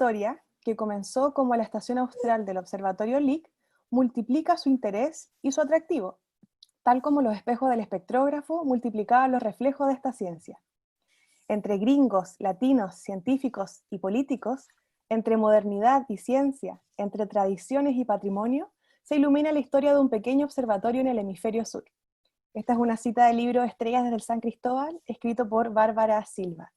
historia, que comenzó como la estación austral del Observatorio Lick, multiplica su interés y su atractivo, tal como los espejos del espectrógrafo multiplicaban los reflejos de esta ciencia. Entre gringos, latinos, científicos y políticos, entre modernidad y ciencia, entre tradiciones y patrimonio, se ilumina la historia de un pequeño observatorio en el hemisferio sur. Esta es una cita del libro Estrellas desde el San Cristóbal, escrito por Bárbara Silva.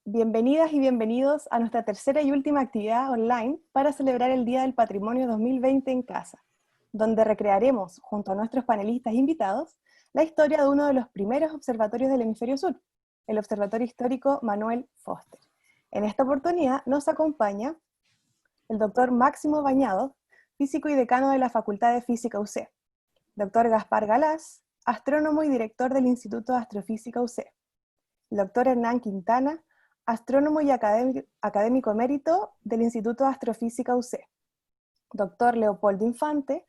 Bienvenidas y bienvenidos a nuestra tercera y última actividad online para celebrar el Día del Patrimonio 2020 en casa, donde recrearemos, junto a nuestros panelistas invitados, la historia de uno de los primeros observatorios del hemisferio sur, el Observatorio Histórico Manuel Foster. En esta oportunidad nos acompaña el doctor Máximo Bañados, físico y decano de la Facultad de Física UC, doctor Gaspar Galás, astrónomo y director del Instituto de Astrofísica UC, el doctor Hernán Quintana, astrónomo y académico emérito del Instituto de Astrofísica UC, doctor Leopoldo Infante,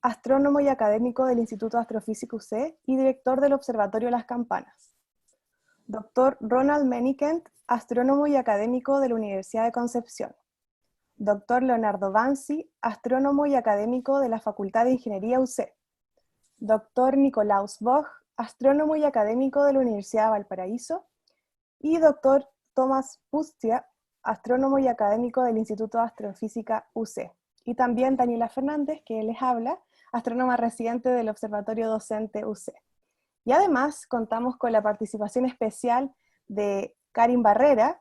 astrónomo y académico del Instituto de Astrofísica UC y director del Observatorio Las Campanas, doctor Ronald Menikent, astrónomo y académico de la Universidad de Concepción, doctor Leonardo Bansi, astrónomo y académico de la Facultad de Ingeniería UC, doctor Nicolaus Boch, astrónomo y académico de la Universidad de Valparaíso, y doctor Tomás Pustia, astrónomo y académico del Instituto de Astrofísica UC. Y también Daniela Fernández, que les habla, astrónoma residente del Observatorio Docente UC. Y además contamos con la participación especial de Karin Barrera,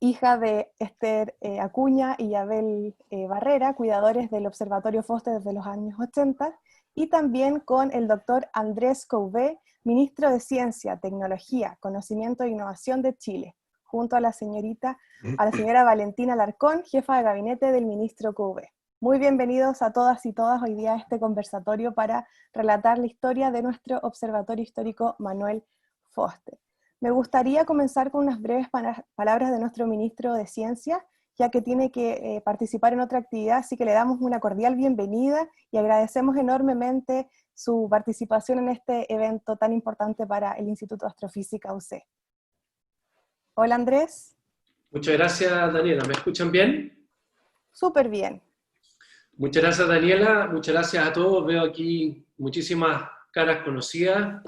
hija de Esther Acuña y Abel Barrera, cuidadores del Observatorio Foster desde los años 80, y también con el doctor Andrés Couvé, ministro de Ciencia, Tecnología, Conocimiento e Innovación de Chile, junto a la señora Valentina Alarcón, jefa de gabinete del ministro Couvé. Muy bienvenidos a todas y todas hoy día a este conversatorio para relatar la historia de nuestro Observatorio Histórico Manuel Foster. Me gustaría comenzar con unas breves palabras de nuestro ministro de Ciencia, ya que tiene que participar en otra actividad, así que le damos una cordial bienvenida y agradecemos enormemente su participación en este evento tan importante para el Instituto de Astrofísica UC. Hola Andrés. Muchas gracias Daniela, ¿me escuchan bien? Súper bien. Muchas gracias Daniela, muchas gracias a todos, veo aquí muchísimas caras conocidas,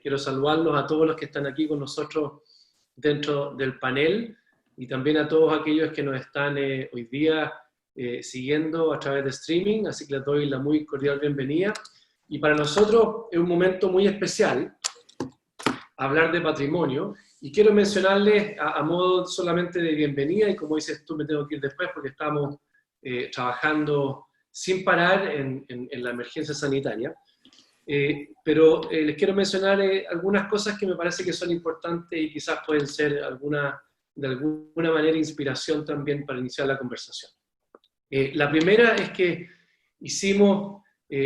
quiero saludarlos a todos los que están aquí con nosotros dentro del panel y también a todos aquellos que nos están hoy día siguiendo a través de streaming, así que les doy la muy cordial bienvenida. Y para nosotros es un momento muy especial hablar de patrimonio, y quiero mencionarles a modo solamente de bienvenida, y como dices tú me tengo que ir después porque estamos trabajando sin parar en la emergencia sanitaria, pero les quiero mencionar algunas cosas que me parece que son importantes y quizás pueden ser de alguna manera inspiración también para iniciar la conversación. La primera es que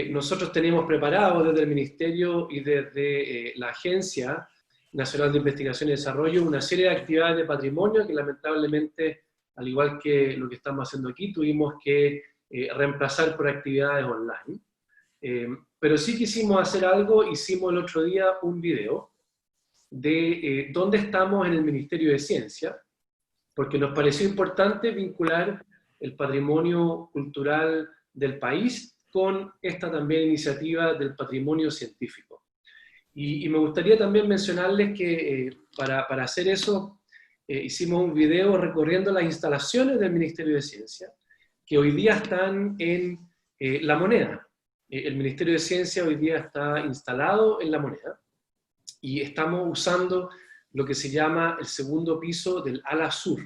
nosotros teníamos preparado desde el Ministerio y desde la Agencia Nacional de Investigación y Desarrollo una serie de actividades de patrimonio que lamentablemente, al igual que lo que estamos haciendo aquí, tuvimos que reemplazar por actividades online. Pero sí quisimos hacer algo, hicimos el otro día un video de dónde estamos en el Ministerio de Ciencia, porque nos pareció importante vincular el patrimonio cultural del país con esta también iniciativa del patrimonio científico. Y me gustaría también mencionarles que para hacer eso hicimos un video recorriendo las instalaciones del Ministerio de Ciencia, que hoy día están en La Moneda. El Ministerio de Ciencia hoy día está instalado en La Moneda, y estamos usando lo que se llama el segundo piso del ala sur.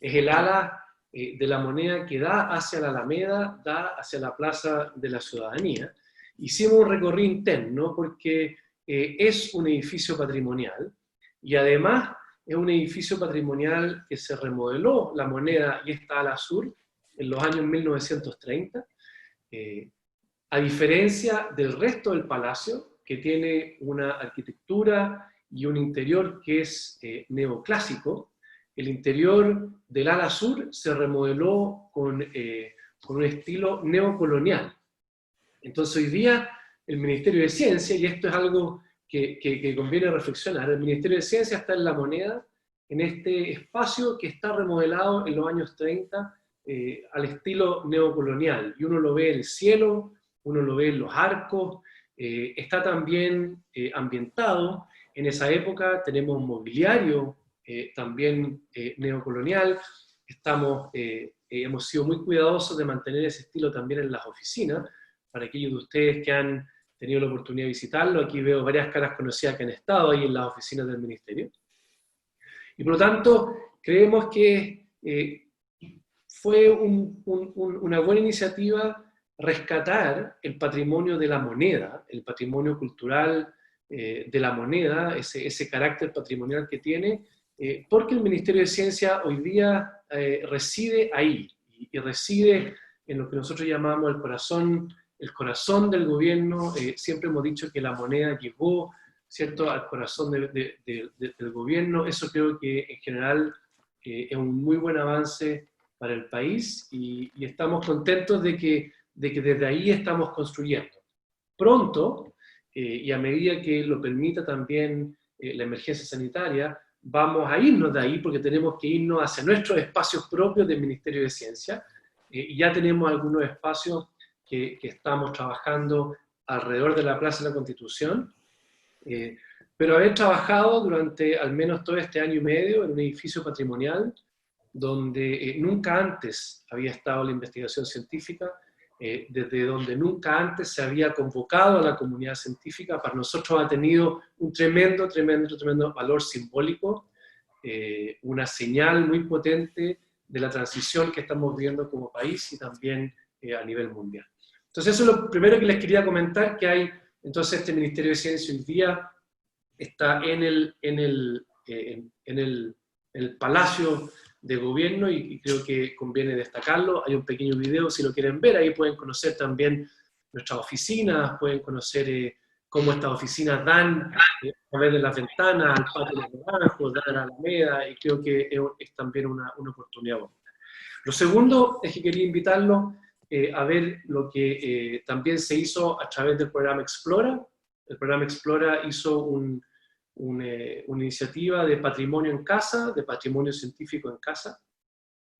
Es el ala de La Moneda que da hacia la Alameda, da hacia la Plaza de la Ciudadanía. Hicimos un recorrido interno porque es un edificio patrimonial, y además es un edificio patrimonial que se remodeló La Moneda y esta ala sur en los años 1930, a diferencia del resto del palacio, que tiene una arquitectura y un interior que es neoclásico. El interior del ala sur se remodeló con un estilo neocolonial. Entonces hoy día el Ministerio de Ciencia, y esto es algo que conviene reflexionar, el Ministerio de Ciencia está en La Moneda en este espacio que está remodelado en los años 30 al estilo neocolonial. Y uno lo ve en el cielo, uno lo ve en los arcos, está también ambientado. En esa época tenemos mobiliario también neocolonial. Hemos sido muy cuidadosos de mantener ese estilo también en las oficinas. Para aquellos de ustedes que han tenido la oportunidad de visitarlo, aquí veo varias caras conocidas que han estado ahí en las oficinas del Ministerio. Y por lo tanto, creemos que fue una buena iniciativa rescatar el patrimonio de la moneda, el patrimonio cultural de la moneda, ese carácter patrimonial que tiene, porque el Ministerio de Ciencia hoy día reside ahí, y reside en lo que nosotros llamamos el corazón del gobierno. Siempre hemos dicho que la moneda llegó, ¿cierto?, al corazón del gobierno. Eso creo que en general es un muy buen avance para el país, y estamos contentos de que desde ahí estamos construyendo. Pronto, y a medida que lo permita también la emergencia sanitaria, vamos a irnos de ahí, porque tenemos que irnos hacia nuestros espacios propios del Ministerio de Ciencia, y ya tenemos algunos espacios que estamos trabajando alrededor de la Plaza de la Constitución, pero haber trabajado durante al menos todo este año y medio en un edificio patrimonial donde nunca antes había estado la investigación científica, desde donde nunca antes se había convocado a la comunidad científica, para nosotros ha tenido un tremendo valor simbólico, una señal muy potente de la transición que estamos viviendo como país y también a nivel mundial. Entonces eso es lo primero que les quería comentar, que hay, entonces este Ministerio de Ciencia hoy día está en el Palacio de Gobierno, y creo que conviene destacarlo. Hay un pequeño video, si lo quieren ver, ahí pueden conocer también nuestras oficinas, pueden conocer cómo estas oficinas dan a través de las ventanas al patio de los naranjos, dan a la Alameda, y creo que es también una oportunidad bonita. Lo segundo es que quería invitarlos a ver lo que también se hizo a través del programa Explora. El programa Explora hizo una iniciativa de patrimonio en casa, de patrimonio científico en casa,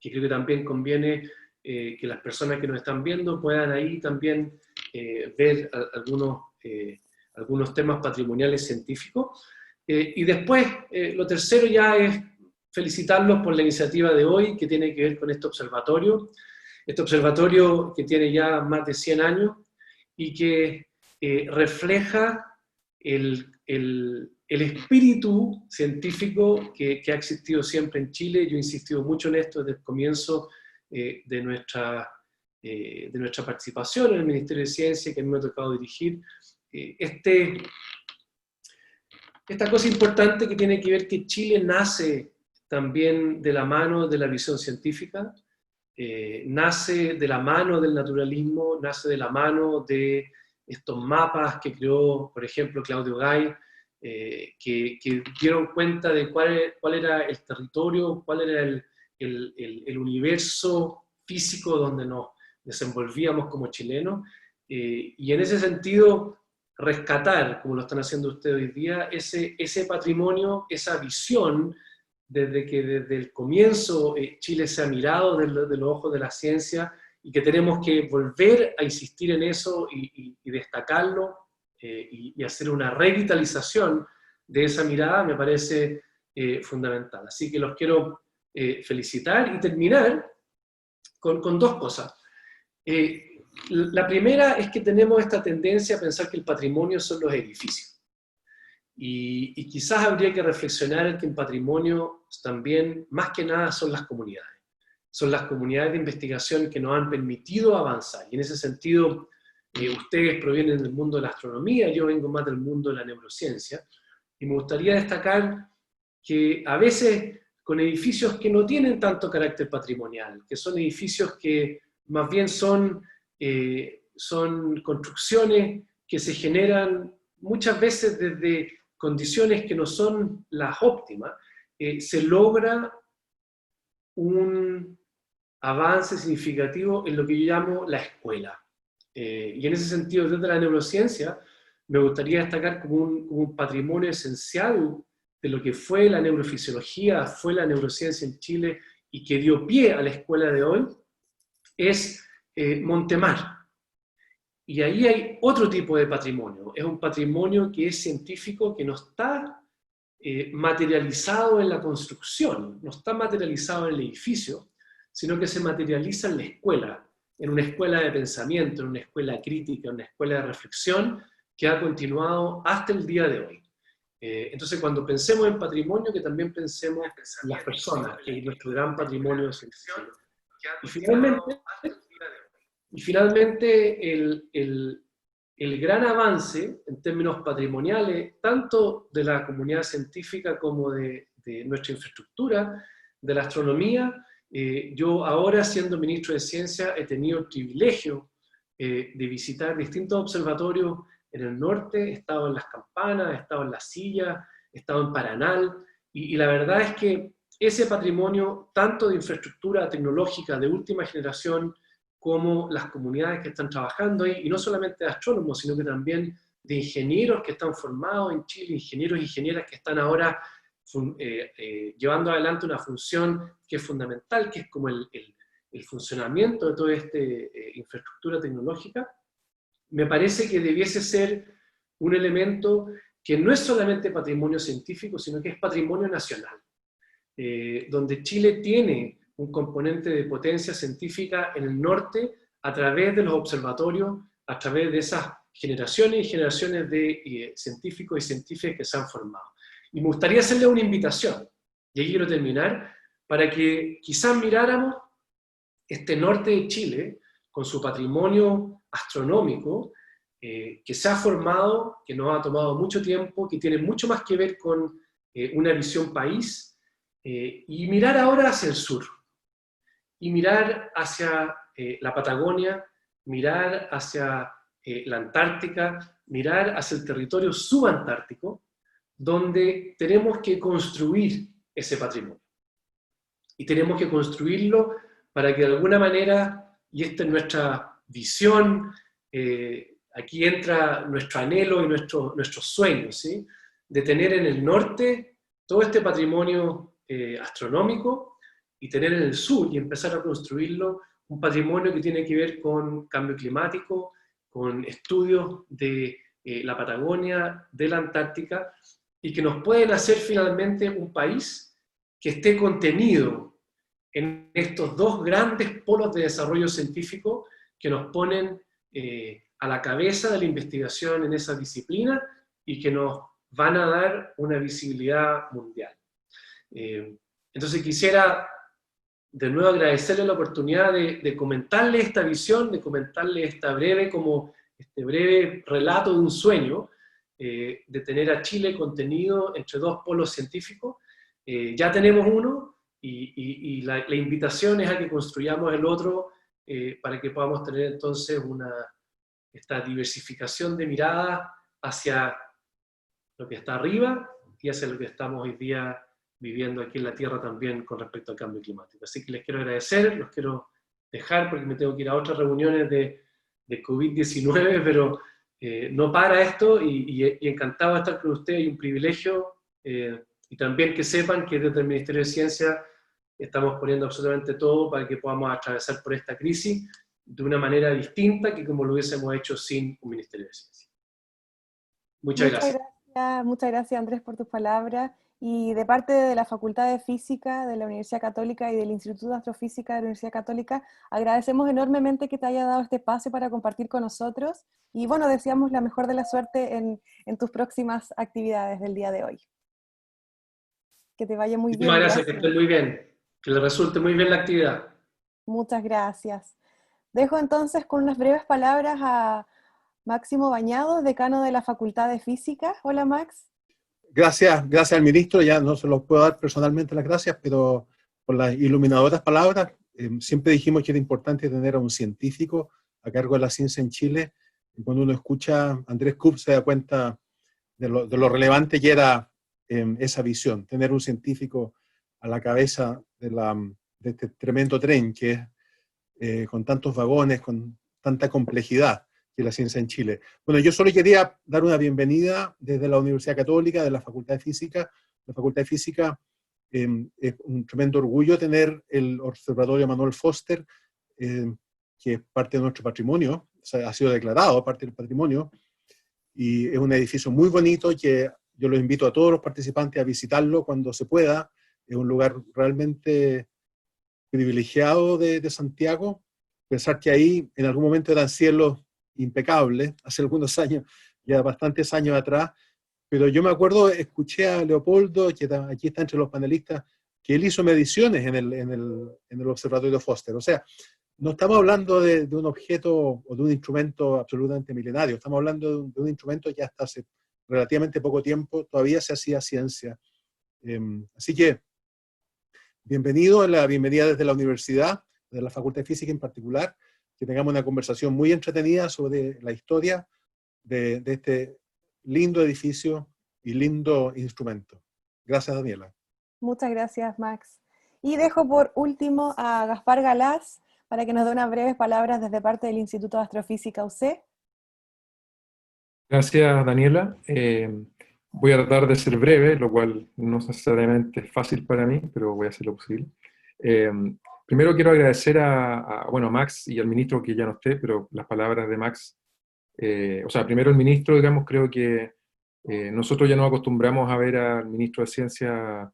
que creo que también conviene que las personas que nos están viendo puedan ahí también ver algunos temas patrimoniales científicos. Y después, lo tercero ya es felicitarlos por la iniciativa de hoy, que tiene que ver con este observatorio que tiene ya más de 100 años, y que refleja el espíritu científico que ha existido siempre en Chile. Yo he insistido mucho en esto desde el comienzo de nuestra participación en el Ministerio de Ciencia, que a mí me ha tocado dirigir. Esta cosa importante que tiene que ver que Chile nace también de la mano de la visión científica, nace de la mano del naturalismo, nace de la mano de estos mapas que creó, por ejemplo, Claudio Gay, que dieron cuenta de cuál era el territorio, cuál era el universo físico donde nos desenvolvíamos como chilenos, y en ese sentido rescatar, como lo están haciendo ustedes hoy día, ese patrimonio, esa visión, desde el comienzo Chile se ha mirado de los ojos de la ciencia, y que tenemos que volver a insistir en eso y destacarlo, y hacer una revitalización de esa mirada, me parece fundamental. Así que los quiero felicitar y terminar con dos cosas. La primera es que tenemos esta tendencia a pensar que el patrimonio son los edificios. Y quizás habría que reflexionar en que el patrimonio también, más que nada, son las comunidades. Son las comunidades de investigación que nos han permitido avanzar. Y en ese sentido, ustedes provienen del mundo de la astronomía, yo vengo más del mundo de la neurociencia, y me gustaría destacar que a veces con edificios que no tienen tanto carácter patrimonial, que son edificios que más bien son construcciones que se generan muchas veces desde condiciones que no son las óptimas, se logra un avance significativo en lo que yo llamo la escuela. Y en ese sentido, desde la neurociencia, me gustaría destacar como un patrimonio esencial de lo que fue la neurofisiología, fue la neurociencia en Chile y que dio pie a la escuela de hoy, es Montemar. Y ahí hay otro tipo de patrimonio, es un patrimonio que es científico, que no está materializado en la construcción, no está materializado en el edificio, sino que se materializa en la escuela, en una escuela de pensamiento, en una escuela crítica, en una escuela de reflexión que ha continuado hasta el día de hoy. Entonces, cuando pensemos en patrimonio, que también pensemos en las personas, que es nuestro gran patrimonio científico. Y finalmente el gran avance en términos patrimoniales, tanto de la comunidad científica como de nuestra infraestructura, de la astronomía. Yo ahora, siendo ministro de Ciencia, he tenido el privilegio de visitar distintos observatorios en el norte, he estado en Las Campanas, he estado en La Silla, he estado en Paranal, y la verdad es que ese patrimonio, tanto de infraestructura tecnológica de última generación, como las comunidades que están trabajando ahí, y no solamente de astrónomos, sino que también de ingenieros que están formados en Chile, ingenieros e ingenieras que están ahora llevando adelante una función que es fundamental, que es como el funcionamiento de toda esta infraestructura tecnológica. Me parece que debiese ser un elemento que no es solamente patrimonio científico, sino que es patrimonio nacional, donde Chile tiene un componente de potencia científica en el norte a través de los observatorios, a través de esas generaciones y generaciones de científicos y científicas que se han formado. Y me gustaría hacerle una invitación, y ahí quiero terminar, para que quizás miráramos este norte de Chile, con su patrimonio astronómico, que se ha formado, que nos ha tomado mucho tiempo, que tiene mucho más que ver con una visión país, y mirar ahora hacia el sur, y mirar hacia la Patagonia, mirar hacia la Antártica, mirar hacia el territorio subantártico, donde tenemos que construir ese patrimonio. Y tenemos que construirlo para que de alguna manera, y esta es nuestra visión, aquí entra nuestro anhelo y nuestros sueños, ¿sí? De tener en el norte todo este patrimonio astronómico y tener en el sur y empezar a construirlo un patrimonio que tiene que ver con cambio climático, con estudios de la Patagonia, de la Antártica, y que nos pueden hacer finalmente un país que esté contenido en estos dos grandes polos de desarrollo científico que nos ponen a la cabeza de la investigación en esa disciplina y que nos van a dar una visibilidad mundial. Entonces quisiera de nuevo agradecerle la oportunidad de comentarle esta visión, de comentarle este breve relato de un sueño, de tener a Chile contenido entre dos polos científicos. Ya tenemos uno y la invitación es a que construyamos el otro para que podamos tener entonces esta diversificación de mirada hacia lo que está arriba y hacia lo que estamos hoy día viviendo aquí en la Tierra también con respecto al cambio climático. Así que les quiero agradecer, los quiero dejar porque me tengo que ir a otras reuniones de COVID-19, pero no para esto y encantado de estar con ustedes y un privilegio, y también que sepan que desde el Ministerio de Ciencia estamos poniendo absolutamente todo para que podamos atravesar por esta crisis de una manera distinta que como lo hubiésemos hecho sin un Ministerio de Ciencia. Muchas gracias. Muchas gracias, Andrés, por tus palabras. Y de parte de la Facultad de Física de la Universidad Católica y del Instituto de Astrofísica de la Universidad Católica, agradecemos enormemente que te haya dado este espacio para compartir con nosotros. Y bueno, deseamos la mejor de la suerte en tus próximas actividades del día de hoy. Que te vaya muy bien. Muchas gracias, que estés muy bien. Que le resulte muy bien la actividad. Muchas gracias. Dejo entonces con unas breves palabras a Máximo Bañados, decano de la Facultad de Física. Hola, Max. Gracias al ministro, ya no se los puedo dar personalmente las gracias, pero por las iluminadoras palabras. Siempre dijimos que era importante tener a un científico a cargo de la ciencia en Chile, y cuando uno escucha a Andrés Kupp se da cuenta de lo relevante que era esa visión, tener un científico a la cabeza de este tremendo tren que es con tantos vagones, con tanta complejidad, que la ciencia en Chile. Bueno, yo solo quería dar una bienvenida desde la Universidad Católica, de la Facultad de Física, la Facultad de Física, es un tremendo orgullo tener el Observatorio Manuel Foster, que es parte de nuestro patrimonio, o sea, ha sido declarado parte del patrimonio, y es un edificio muy bonito que yo los invito a todos los participantes a visitarlo cuando se pueda. Es un lugar realmente privilegiado de Santiago. Pensar que ahí en algún momento eran cielos impecables, hace algunos años, ya bastantes años atrás, pero yo me acuerdo, escuché a Leopoldo, que aquí está entre los panelistas, que él hizo mediciones en el Observatorio Foster. O sea, no estamos hablando de un objeto o de un instrumento absolutamente milenario, estamos hablando de un instrumento que hasta hace relativamente poco tiempo todavía se hacía ciencia. Así que, bienvenido, la bienvenida desde la universidad, de la Facultad de Física en particular, que tengamos una conversación muy entretenida sobre la historia de este lindo edificio y lindo instrumento. Gracias, Daniela. Muchas gracias, Max. Y dejo por último a Gaspar Galás para que nos dé unas breves palabras desde parte del Instituto de Astrofísica UC. Gracias, Daniela. Voy a tratar de ser breve, lo cual no necesariamente es fácil para mí, pero voy a hacer lo posible. Primero quiero agradecer a Max y al ministro, que ya no esté, pero las palabras de Max, primero el ministro, digamos, creo que nosotros ya nos acostumbramos a ver al ministro de Ciencia,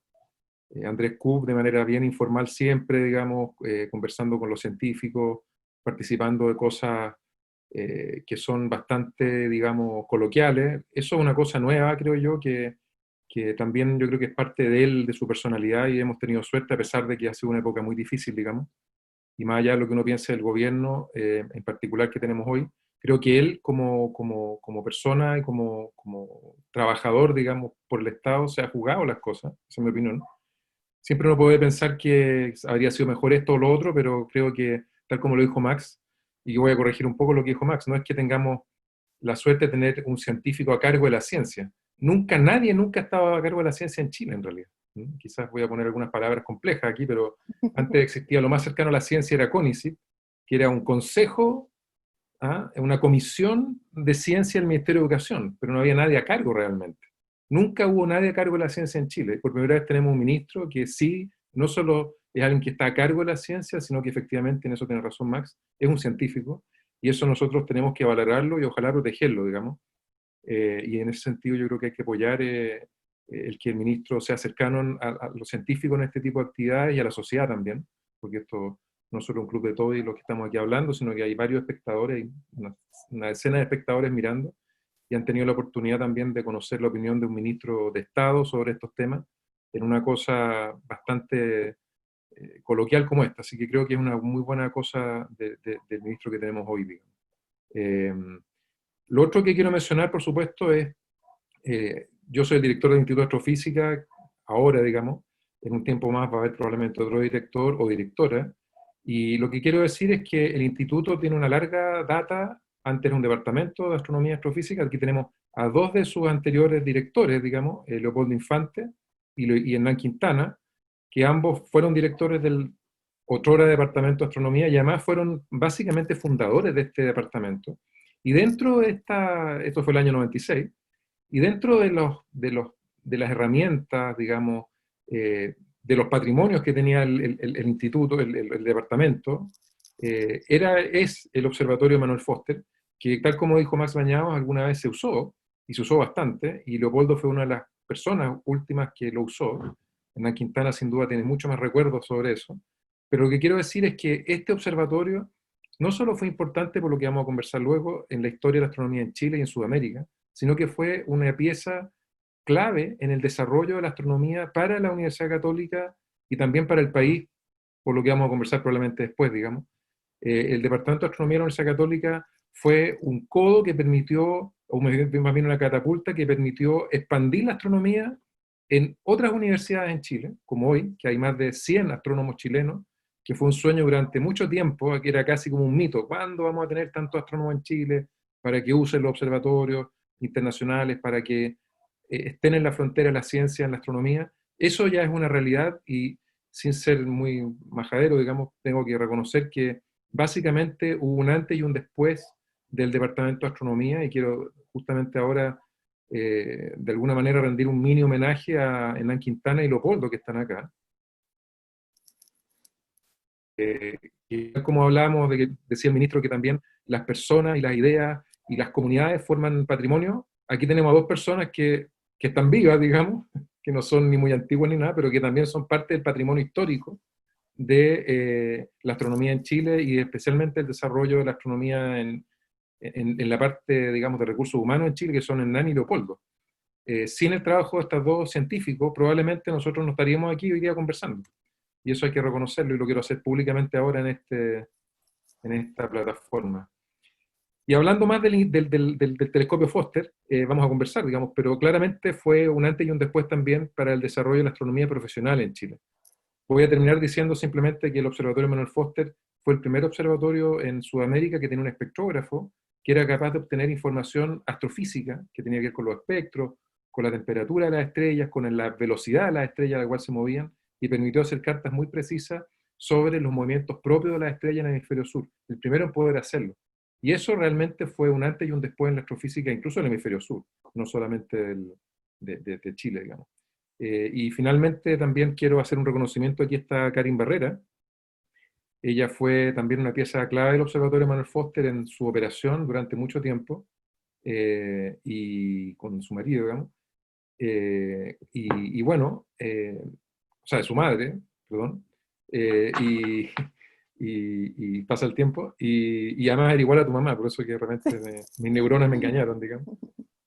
Andrés Kub, de manera bien informal siempre, digamos, conversando con los científicos, participando de cosas que son bastante, digamos, coloquiales. Eso es una cosa nueva, creo yo, que también yo creo que es parte de él, de su personalidad, y hemos tenido suerte a pesar de que ha sido una época muy difícil, digamos, y más allá de lo que uno piense del gobierno, en particular que tenemos hoy, creo que él como persona y como trabajador, digamos, por el Estado, se ha jugado las cosas, esa es mi opinión. Siempre uno puede pensar que habría sido mejor esto o lo otro, pero creo que, tal como lo dijo Max, y yo voy a corregir un poco lo que dijo Max, no es que tengamos la suerte de tener un científico a cargo de la ciencia. Nadie nunca estaba a cargo de la ciencia en Chile, en realidad. Quizás voy a poner algunas palabras complejas aquí, pero antes existía lo más cercano a la ciencia, era CONICYT, que era un consejo, una comisión de ciencia del Ministerio de Educación, pero no había nadie a cargo realmente. Nunca hubo nadie a cargo de la ciencia en Chile. Por primera vez tenemos un ministro que sí, no solo es alguien que está a cargo de la ciencia, sino que efectivamente, en eso tiene razón Max, es un científico, y eso nosotros tenemos que valorarlo y ojalá protegerlo, digamos. Y en ese sentido yo creo que hay que apoyar el que el ministro sea cercano a los científicos en este tipo de actividades y a la sociedad también, porque esto no es solo un club de todos y los que estamos aquí hablando, sino que hay varios espectadores, una decena de espectadores mirando, y han tenido la oportunidad también de conocer la opinión de un ministro de Estado sobre estos temas, en una cosa bastante coloquial como esta. Así que creo que es una muy buena cosa del ministro que tenemos hoy, digamos. Lo otro que quiero mencionar, por supuesto, es, yo soy el director del Instituto de Astrofísica, ahora, digamos, en un tiempo más va a haber probablemente otro director o directora, y lo que quiero decir es que el instituto tiene una larga data. Antes era un departamento de astronomía y astrofísica. Aquí tenemos a dos de sus anteriores directores, digamos, Leopoldo Infante y Hernán Quintana, que ambos fueron directores del otrora departamento de astronomía y además fueron básicamente fundadores de este departamento. Y dentro de esto fue el año 96, y dentro de las herramientas, digamos, de los patrimonios que tenía el instituto, el departamento, es el Observatorio Manuel Foster, que tal como dijo Max Bañados, alguna vez se usó, y se usó bastante, y Leopoldo fue una de las personas últimas que lo usó. Hernán Quintana sin duda tiene mucho más recuerdos sobre eso, pero lo que quiero decir es que este observatorio no solo fue importante por lo que vamos a conversar luego en la historia de la astronomía en Chile y en Sudamérica, sino que fue una pieza clave en el desarrollo de la astronomía para la Universidad Católica y también para el país, por lo que vamos a conversar probablemente después, digamos. El Departamento de Astronomía de la Universidad Católica fue un codo que permitió, o más bien una catapulta que permitió expandir la astronomía en otras universidades en Chile, como hoy, que hay más de 100 astrónomos chilenos, que fue un sueño durante mucho tiempo, que era casi como un mito. ¿Cuándo vamos a tener tantos astrónomos en Chile para que usen los observatorios internacionales, para que estén en la frontera de la ciencia, en la astronomía? Eso ya es una realidad, y sin ser muy majadero, digamos, tengo que reconocer que básicamente hubo un antes y un después del Departamento de Astronomía, y quiero justamente ahora de alguna manera rendir un mini homenaje a Hernán Quintana y Leopoldo, que están acá. Y como hablábamos, decía el ministro que también las personas y las ideas y las comunidades forman patrimonio. Aquí tenemos a dos personas que están vivas, digamos, que no son ni muy antiguas ni nada, pero que también son parte del patrimonio histórico de la astronomía en Chile y especialmente el desarrollo de la astronomía en la parte, digamos, de recursos humanos en Chile, que son Hernán y Leopoldo. Sin el trabajo de estos dos científicos, probablemente nosotros no estaríamos aquí hoy día conversando. Y eso hay que reconocerlo y lo quiero hacer públicamente ahora en esta plataforma. Y hablando más del telescopio Foster, vamos a conversar, digamos, pero claramente fue un antes y un después también para el desarrollo de la astronomía profesional en Chile. Voy a terminar diciendo simplemente que el Observatorio Manuel Foster fue el primer observatorio en Sudamérica que tenía un espectrógrafo que era capaz de obtener información astrofísica, que tenía que ver con los espectros, con la temperatura de las estrellas, con la velocidad de las estrellas a la cual se movían, y permitió hacer cartas muy precisas sobre los movimientos propios de las estrellas en el hemisferio sur. El primero en poder hacerlo. Y eso realmente fue un antes y un después en la astrofísica, incluso en el hemisferio sur, no solamente de Chile, digamos. Y finalmente también quiero hacer un reconocimiento. Aquí está Karin Barrera. Ella fue también una pieza clave del Observatorio Manuel Foster en su operación durante mucho tiempo, y con su marido, digamos. Y bueno, o sea, de su madre, perdón, y pasa el tiempo, y además era igual a tu mamá, por eso que realmente mis neuronas me engañaron, digamos.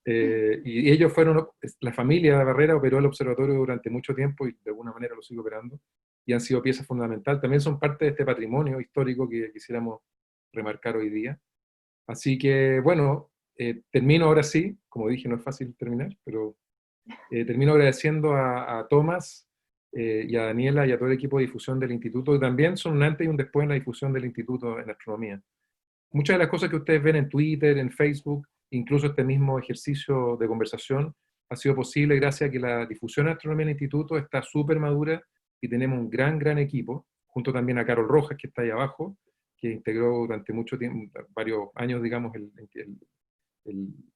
Y ellos fueron, la familia de Barrera operó el observatorio durante mucho tiempo y de alguna manera lo sigue operando, y han sido pieza fundamental, también son parte de este patrimonio histórico que quisiéramos remarcar hoy día. Así que, bueno, termino ahora sí, como dije, no es fácil terminar, pero termino agradeciendo a Tomás y a Daniela y a todo el equipo de difusión del instituto, que también son un antes y un después en la difusión del instituto en astronomía. Muchas de las cosas que ustedes ven en Twitter, en Facebook, incluso este mismo ejercicio de conversación, ha sido posible gracias a que la difusión de astronomía en el instituto está súper madura y tenemos un gran equipo, junto también a Carol Rojas, que está ahí abajo, que integró durante mucho tiempo, varios años, digamos, el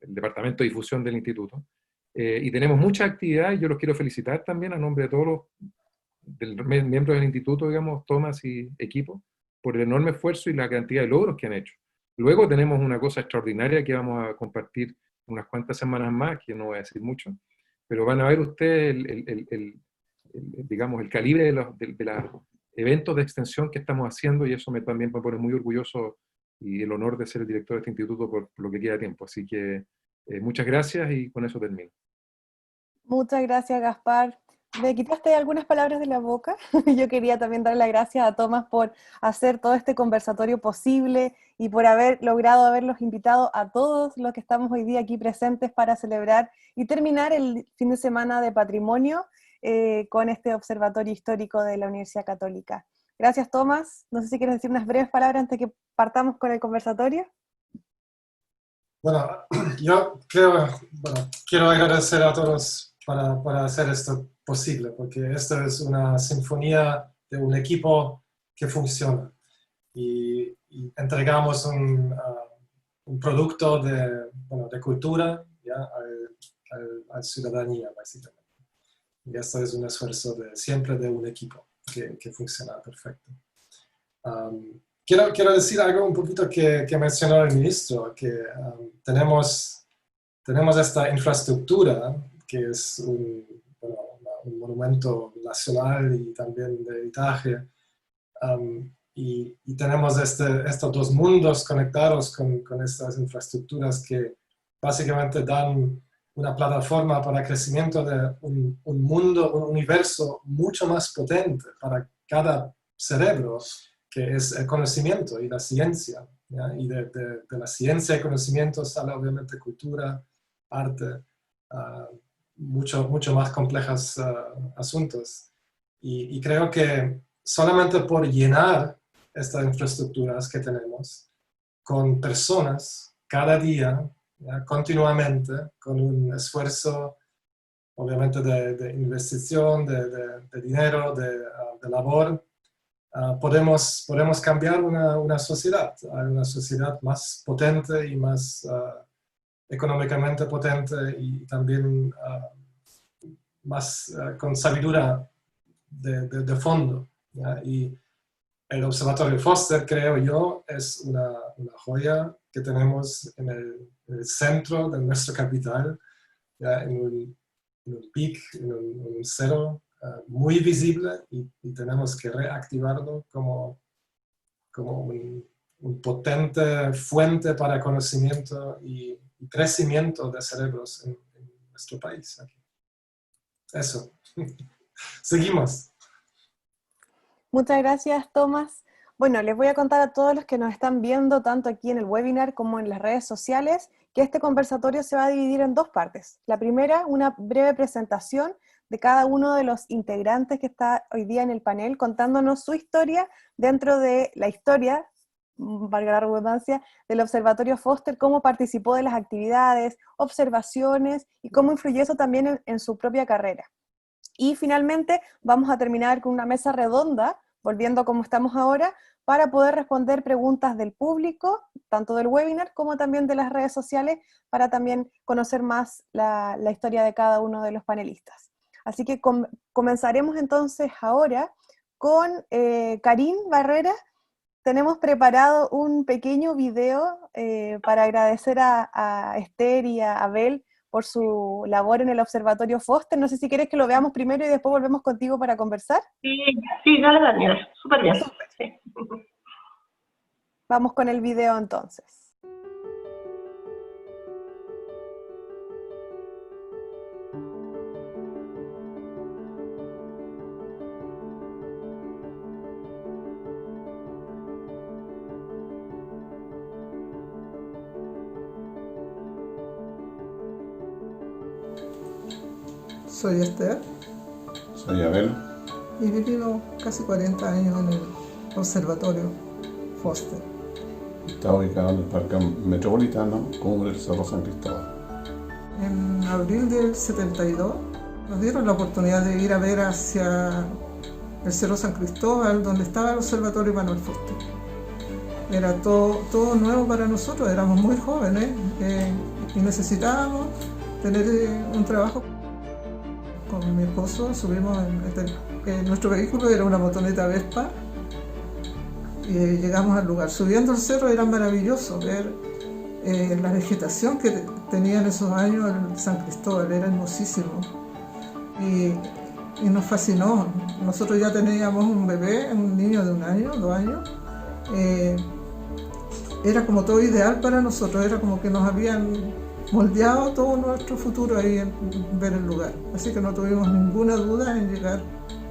departamento de difusión del instituto. Y tenemos mucha actividad, y yo los quiero felicitar también a nombre de todos los miembros del instituto, digamos, Tomás y equipo, por el enorme esfuerzo y la cantidad de logros que han hecho. Luego tenemos una cosa extraordinaria que vamos a compartir unas cuantas semanas más, que no voy a decir mucho, pero van a ver ustedes digamos, el calibre de los eventos de extensión que estamos haciendo, y eso también me pone muy orgulloso y el honor de ser el director de este instituto por lo que queda de tiempo. Así que muchas gracias, y con eso termino. Muchas gracias, Gaspar. Me quitaste algunas palabras de la boca. Yo quería también darle las gracias a Tomás por hacer todo este conversatorio posible y por haber logrado haberlos invitado a todos los que estamos hoy día aquí presentes para celebrar y terminar el fin de semana de patrimonio con este observatorio histórico de la Universidad Católica. Gracias, Tomás. No sé si quieres decir unas breves palabras antes que partamos con el conversatorio. Bueno, yo quiero agradecer a todos para hacer esto posible, porque esto es una sinfonía de un equipo que funciona. Y entregamos un producto de cultura, ¿ya? a ciudadanía, básicamente. Y esto es un esfuerzo siempre de un equipo que funciona perfecto. Quiero decir algo un poquito que mencionó el ministro, que tenemos esta infraestructura, que es un monumento nacional y también de heritaje, y tenemos estos dos mundos conectados con estas infraestructuras que básicamente dan una plataforma para el crecimiento de un mundo, un universo mucho más potente para cada cerebro, que es el conocimiento y la ciencia, ¿ya? Y de la ciencia y conocimiento sale obviamente cultura, arte, mucho más complejos asuntos. Y creo que solamente por llenar estas infraestructuras que tenemos con personas cada día, ¿ya? Continuamente, con un esfuerzo obviamente de investigación, de dinero, de labor, podemos cambiar una sociedad más potente y más económicamente potente y también más con sabiduría de fondo, ¿ya? Y el Observatorio Foster, creo yo, es una joya que tenemos en el centro de nuestra capital, ¿ya? En un peak, en un cero muy visible, y tenemos que reactivarlo como un potente fuente para conocimiento y crecimiento de cerebros en nuestro país. Aquí. Eso. Seguimos. Muchas gracias, Tomás. Bueno, les voy a contar a todos los que nos están viendo, tanto aquí en el webinar como en las redes sociales, que este conversatorio se va a dividir en dos partes. La primera, una breve presentación de cada uno de los integrantes que está hoy día en el panel, contándonos su historia dentro de la historia, valga la redundancia, del Observatorio Foster, cómo participó de las actividades, observaciones y cómo influyó eso también en su propia carrera. Y finalmente vamos a terminar con una mesa redonda, volviendo como estamos ahora, para poder responder preguntas del público, tanto del webinar como también de las redes sociales, para también conocer más la historia de cada uno de los panelistas. Así que comenzaremos entonces ahora con Karin Barrera. Tenemos preparado un pequeño video para agradecer a Esther y a Abel por su labor en el Observatorio Foster. No sé si quieres que lo veamos primero y después volvemos contigo para conversar. Sí, dale, Daniel, súper bien. Sí. Vamos con el video entonces. Soy Esther. Soy Abel. Y he vivido casi 40 años en el Observatorio Foster. Está ubicado en el Parque Metropolitano, Cumbre del Cerro San Cristóbal. En abril del 72 nos dieron la oportunidad de ir a ver hacia el Cerro San Cristóbal, donde estaba el Observatorio Manuel Foster. Era todo nuevo para nosotros, éramos muy jóvenes y necesitábamos tener un trabajo. Con mi esposo subimos nuestro vehículo era una motoneta Vespa y llegamos al lugar. Subiendo el cerro era maravilloso ver la vegetación que tenía en esos años el San Cristóbal, era hermosísimo y nos fascinó. Nosotros ya teníamos un bebé, un niño de 1 año, 2 años. Era como todo ideal para nosotros, era como que nos habían moldeado todo nuestro futuro ahí en ver el lugar. Así que no tuvimos ninguna duda en llegar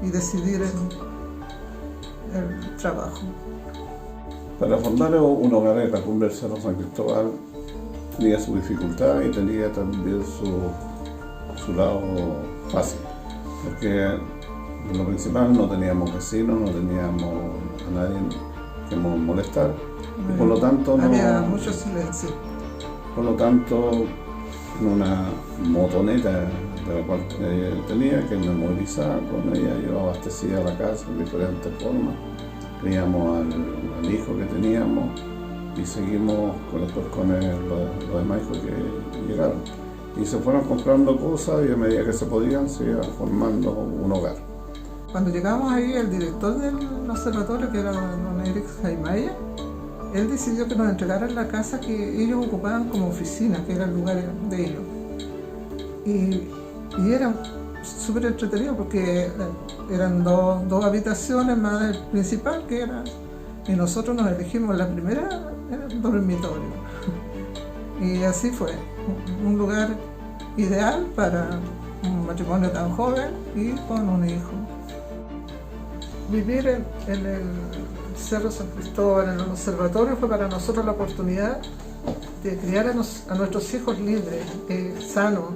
y decidir el trabajo. Para fundar un hogar en la Cumbre del Cerro San Cristóbal tenía su dificultad y tenía también su lado fácil, porque lo principal no teníamos vecinos, no teníamos a nadie que molestar, y por lo tanto había mucho silencio. Por lo tanto, en una motoneta de la cual tenía que me movilizaba, con ella yo abastecía la casa de diferentes formas, criamos al hijo que teníamos y seguimos después con los demás hijos que llegaron. Y se fueron comprando cosas y a medida que se podían se iba formando un hogar. Cuando llegamos ahí, el director del observatorio, que era don Eric Jaimaya, él decidió que nos entregaran la casa que ellos ocupaban como oficina, que era el lugar de ellos. Y era súper entretenido porque eran dos habitaciones más el principal, que era, y nosotros nos elegimos la primera, era el dormitorio. Y así fue, un lugar ideal para un matrimonio tan joven y con un hijo. Vivir en el Cerro San Cristóbal, en el observatorio, fue para nosotros la oportunidad de criar a nuestros hijos libres, sanos,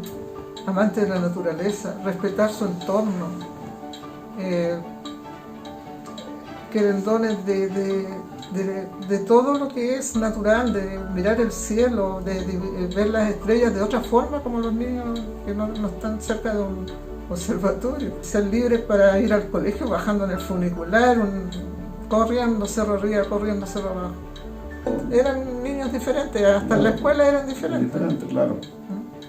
amantes de la naturaleza, respetar su entorno, querendones de todo lo que es natural, de mirar el cielo, de ver las estrellas de otra forma, como los niños que no están cerca de un observatorio. Ser libres para ir al colegio bajando en el funicular, corriendo cerro arriba, corriendo cerro abajo. Eran niños niños diferentes, hasta en la escuela eran diferentes. Diferente, claro.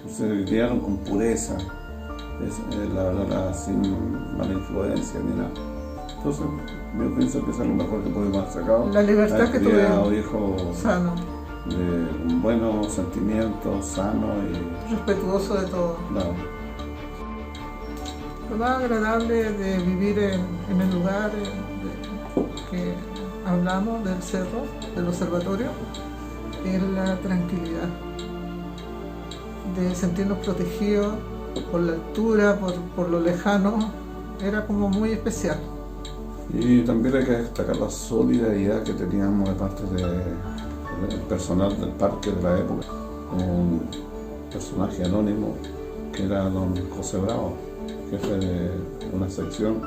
Se criaron con pureza, la verdad, sin mala influencia ni nada. Entonces, yo pienso que eso es lo mejor que pudimos haber sacado. La libertad que tuvieron. Hijos Sano. de buenos sentimientos, sanos y Respetuoso de todo. claro. Lo más agradable de vivir en el lugar que hablamos del cerro, del observatorio, es la tranquilidad, de sentirnos protegidos por la altura, por lo lejano, era como muy especial. Y también hay que destacar la solidaridad que teníamos de parte del personal del parque de la época, un personaje anónimo que era don José Bravo, jefe de una sección,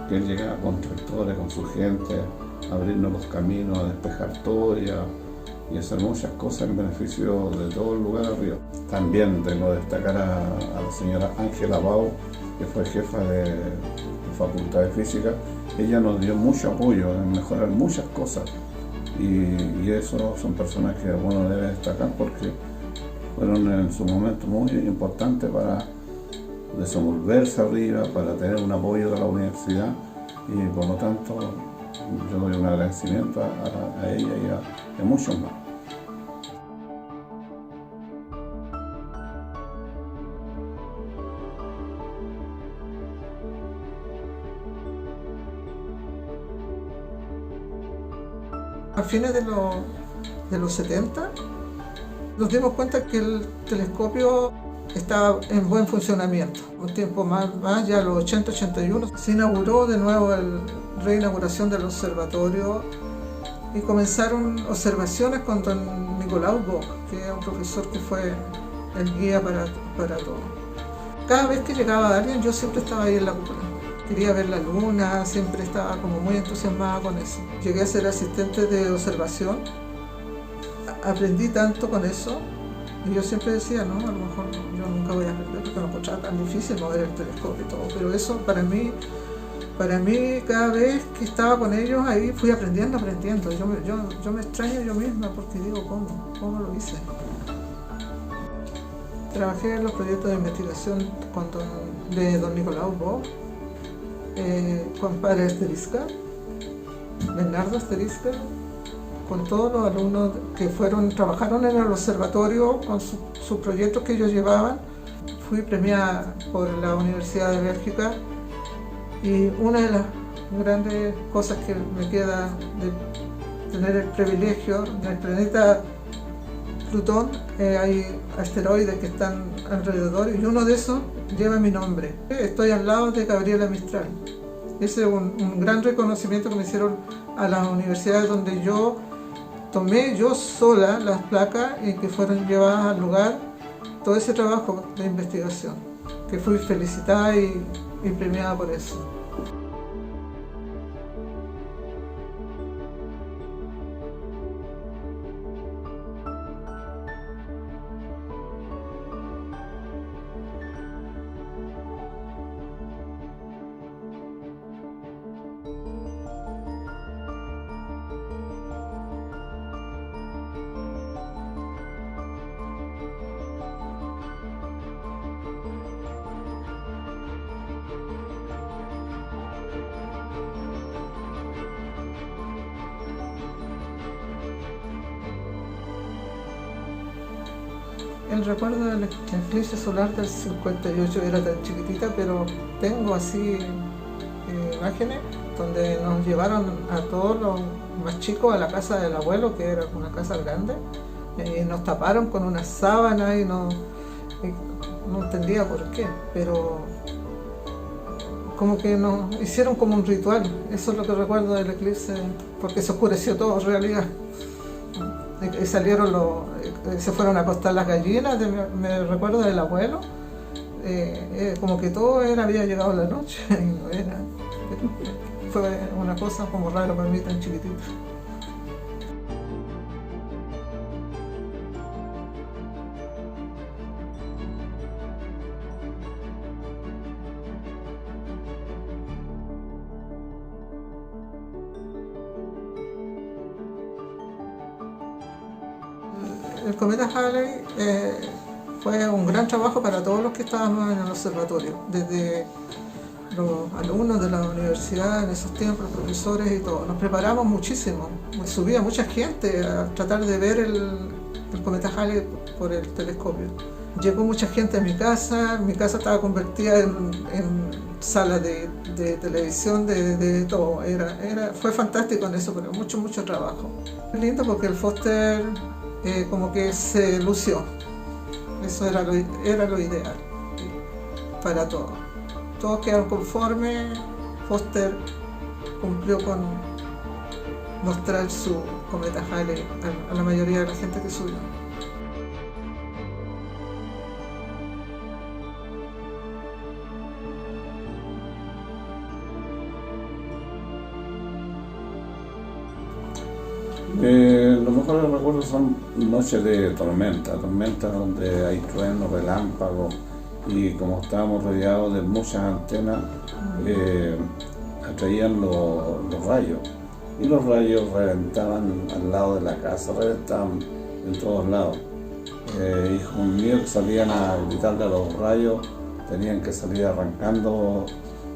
que él llegaba con tractores, con su gente, a abrirnos los caminos, a despejar todo y a hacer muchas cosas en beneficio de todo el lugar arriba. También tengo que destacar a la señora Ángela Bau, que fue jefa de Facultad de Física. Ella nos dio mucho apoyo en mejorar muchas cosas y eso son personas que uno debe destacar porque fueron en su momento muy importantes para desenvolverse arriba, para tener un apoyo de la universidad y por lo tanto yo doy un agradecimiento a ella y a muchos más. A fines de los 70 nos dimos cuenta que el telescopio estaba en buen funcionamiento. Un tiempo más ya en los 80-81, se inauguró de nuevo la reinauguración del observatorio y comenzaron observaciones con don Nicolaus Bock, que es un profesor que fue el guía para todo. Cada vez que llegaba alguien, yo siempre estaba ahí en la cúpula. Quería ver la luna, siempre estaba como muy entusiasmada con eso. Llegué a ser asistente de observación, aprendí tanto con eso y yo siempre decía, no, a lo mejor yo nunca voy a aprender porque no encontraba tan difícil mover el telescopio y todo, pero eso para mí cada vez que estaba con ellos ahí fui aprendiendo. Yo me extraño yo misma porque digo, ¿cómo lo hice? Trabajé en los proyectos de investigación de don Nicolaus Bock, Juan Padre Esterisca, Bernardo Esterisca, con todos los alumnos que trabajaron en el observatorio con sus proyectos que ellos llevaban. Fui premiada por la Universidad de Bélgica y una de las grandes cosas que me queda de tener el privilegio del planeta Plutón, hay asteroides que están alrededor y uno de esos lleva mi nombre. Estoy al lado de Gabriela Mistral. Ese es un gran reconocimiento que me hicieron a las universidades donde yo tomé yo sola las placas y que fueron llevadas al lugar, todo ese trabajo de investigación, que fui felicitada y premiada por eso. El recuerdo del eclipse solar del 58 era tan chiquitita, pero tengo así imágenes donde nos llevaron a todos los más chicos a la casa del abuelo, que era una casa grande, y nos taparon con una sábana y no entendía por qué, pero como que nos hicieron como un ritual. Eso es lo que recuerdo del eclipse, porque se oscureció todo en realidad. Y se fueron a acostar las gallinas, me recuerdo del abuelo, como que todo había llegado la noche y no era, pero fue una cosa como rara para mí tan chiquitita. el cometa Halley fue un gran trabajo para todos los que estábamos en el observatorio, desde los alumnos de la universidad en esos tiempos, los profesores y todo. Nos preparamos muchísimo, subía mucha gente a tratar de ver el cometa Halley por el telescopio. Llegó mucha gente a mi casa estaba convertida en sala de televisión, de todo. Fue fantástico en eso, pero mucho trabajo. Es lindo porque el Foster como que se lució. Eso era lo ideal para todos. Todos quedaron conformes. Foster cumplió con mostrar su cometa Halley a la mayoría de la gente que subió. Los mejores recuerdos son noches de tormenta donde hay truenos, relámpagos, y como estábamos rodeados de muchas antenas, atraían los rayos, y los rayos reventaban al lado de la casa, reventaban en todos lados. Hijos míos que salían a gritarle a los rayos, tenían que salir arrancando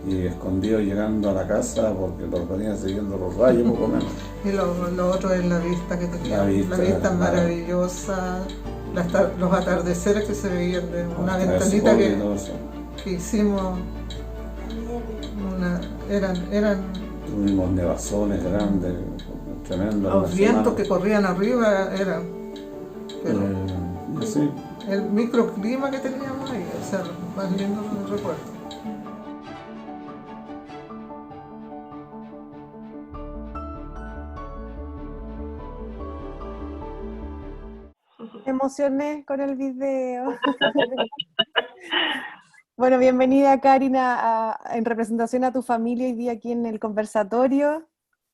y escondidos llegando a la casa porque los venían siguiendo los rayos, poco menos. Y lo otro es la vista que teníamos. La vista maravillosa, los atardeceres que se veían de una ventanita que hicimos. Tuvimos nevazones grandes, tremendos. Los vientos que corrían arriba eran. Sí. El microclima que teníamos ahí, o sea, más lindo no me recuerdo. Me emocioné con el video. Bueno, bienvenida Karina en representación a tu familia hoy día aquí en el conversatorio.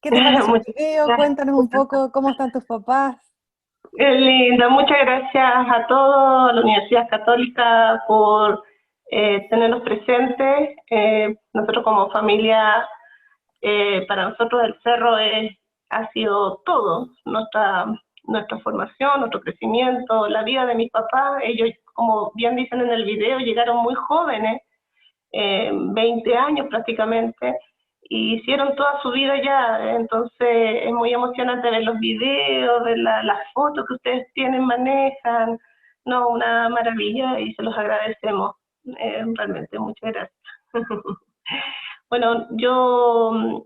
¿Qué te pareció el video? Cuéntanos un poco cómo están tus papás. Es lindo, muchas gracias a todos, a la Universidad Católica por tenernos presentes. Nosotros como familia, para nosotros el cerro ha sido todo, nuestra formación, nuestro crecimiento, la vida de mis papás. Ellos, como bien dicen en el video, llegaron muy jóvenes, 20 años prácticamente, y hicieron toda su vida ya. Entonces es muy emocionante ver los videos, ver las fotos que ustedes tienen, manejan. No, una maravilla, y se los agradecemos, realmente, muchas gracias. Bueno, yo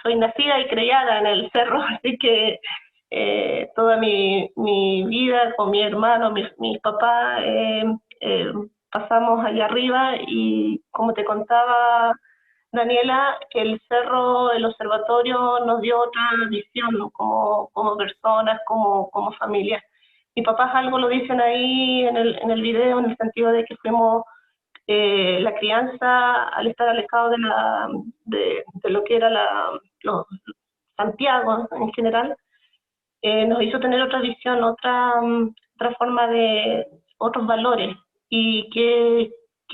soy nacida y criada en el cerro, así que toda mi vida con mi hermano, mis papás, pasamos allá arriba, y como te contaba Daniela, el cerro, el observatorio nos dio otra visión como personas, como familia. Mis papás algo lo dicen ahí en el video, en el sentido de que fuimos la crianza, al estar alejado de lo que era Santiago en general, nos hizo tener otra visión, otra forma de otros valores, y que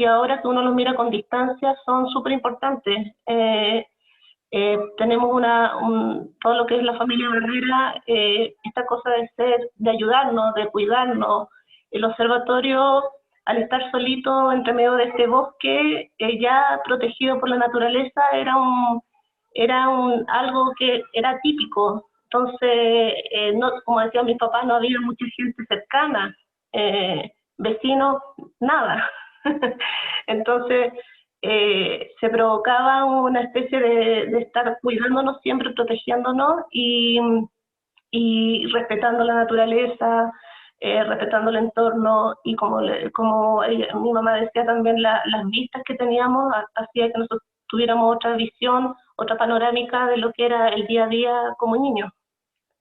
ahora que uno los mira con distancia son súper importantes. Tenemos todo lo que es la familia Barrera, esta cosa de ayudarnos, de cuidarnos. El observatorio, al estar solito entre medio de este bosque, ya protegido por la naturaleza, era algo que era típico. Entonces, no, como decían mis papás, no había mucha gente cercana, vecinos, nada. Entonces, se provocaba una especie de estar cuidándonos siempre, protegiéndonos y respetando la naturaleza, respetando el entorno, y como mi mamá decía también, las vistas que teníamos hacía que nosotros tuviéramos otra visión, otra panorámica de lo que era el día a día como niños.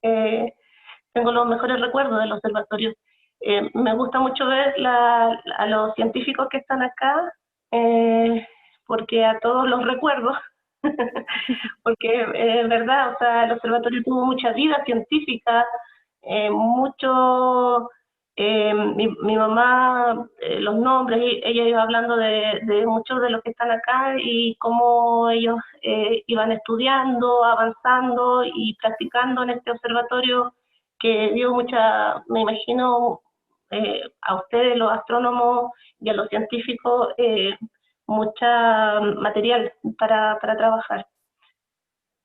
Tengo los mejores recuerdos del observatorio. Me gusta mucho ver a los científicos que están acá, porque a todos los recuerdo, porque es verdad, o sea, el observatorio tuvo mucha vida científica, mi mamá, los nombres, ella iba hablando de muchos de los que están acá, y cómo ellos iban estudiando, avanzando y practicando en este observatorio que dio mucha, me imagino, a ustedes, los astrónomos y a los científicos, mucha material para trabajar.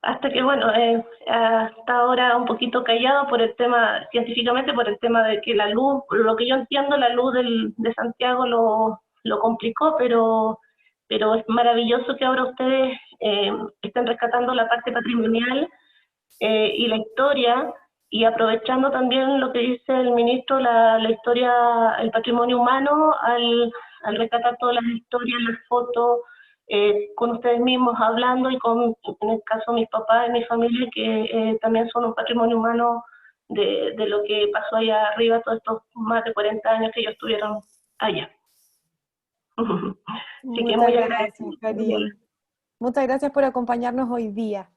Hasta que, bueno, hasta ahora un poquito callado por el tema, científicamente, por el tema de que la luz, lo que yo entiendo, la luz de Santiago lo complicó, pero es maravilloso que ahora ustedes estén rescatando la parte patrimonial y la historia, y aprovechando también lo que dice el ministro, la historia, el patrimonio humano, al rescatar todas las historias, las fotos, con ustedes mismos hablando, y en el caso de mis papás y mi familia, que también son un patrimonio humano de lo que pasó allá arriba todos estos más de 40 años que ellos estuvieron allá. Así que muy gracias, Cari. Muchas gracias por acompañarnos hoy día.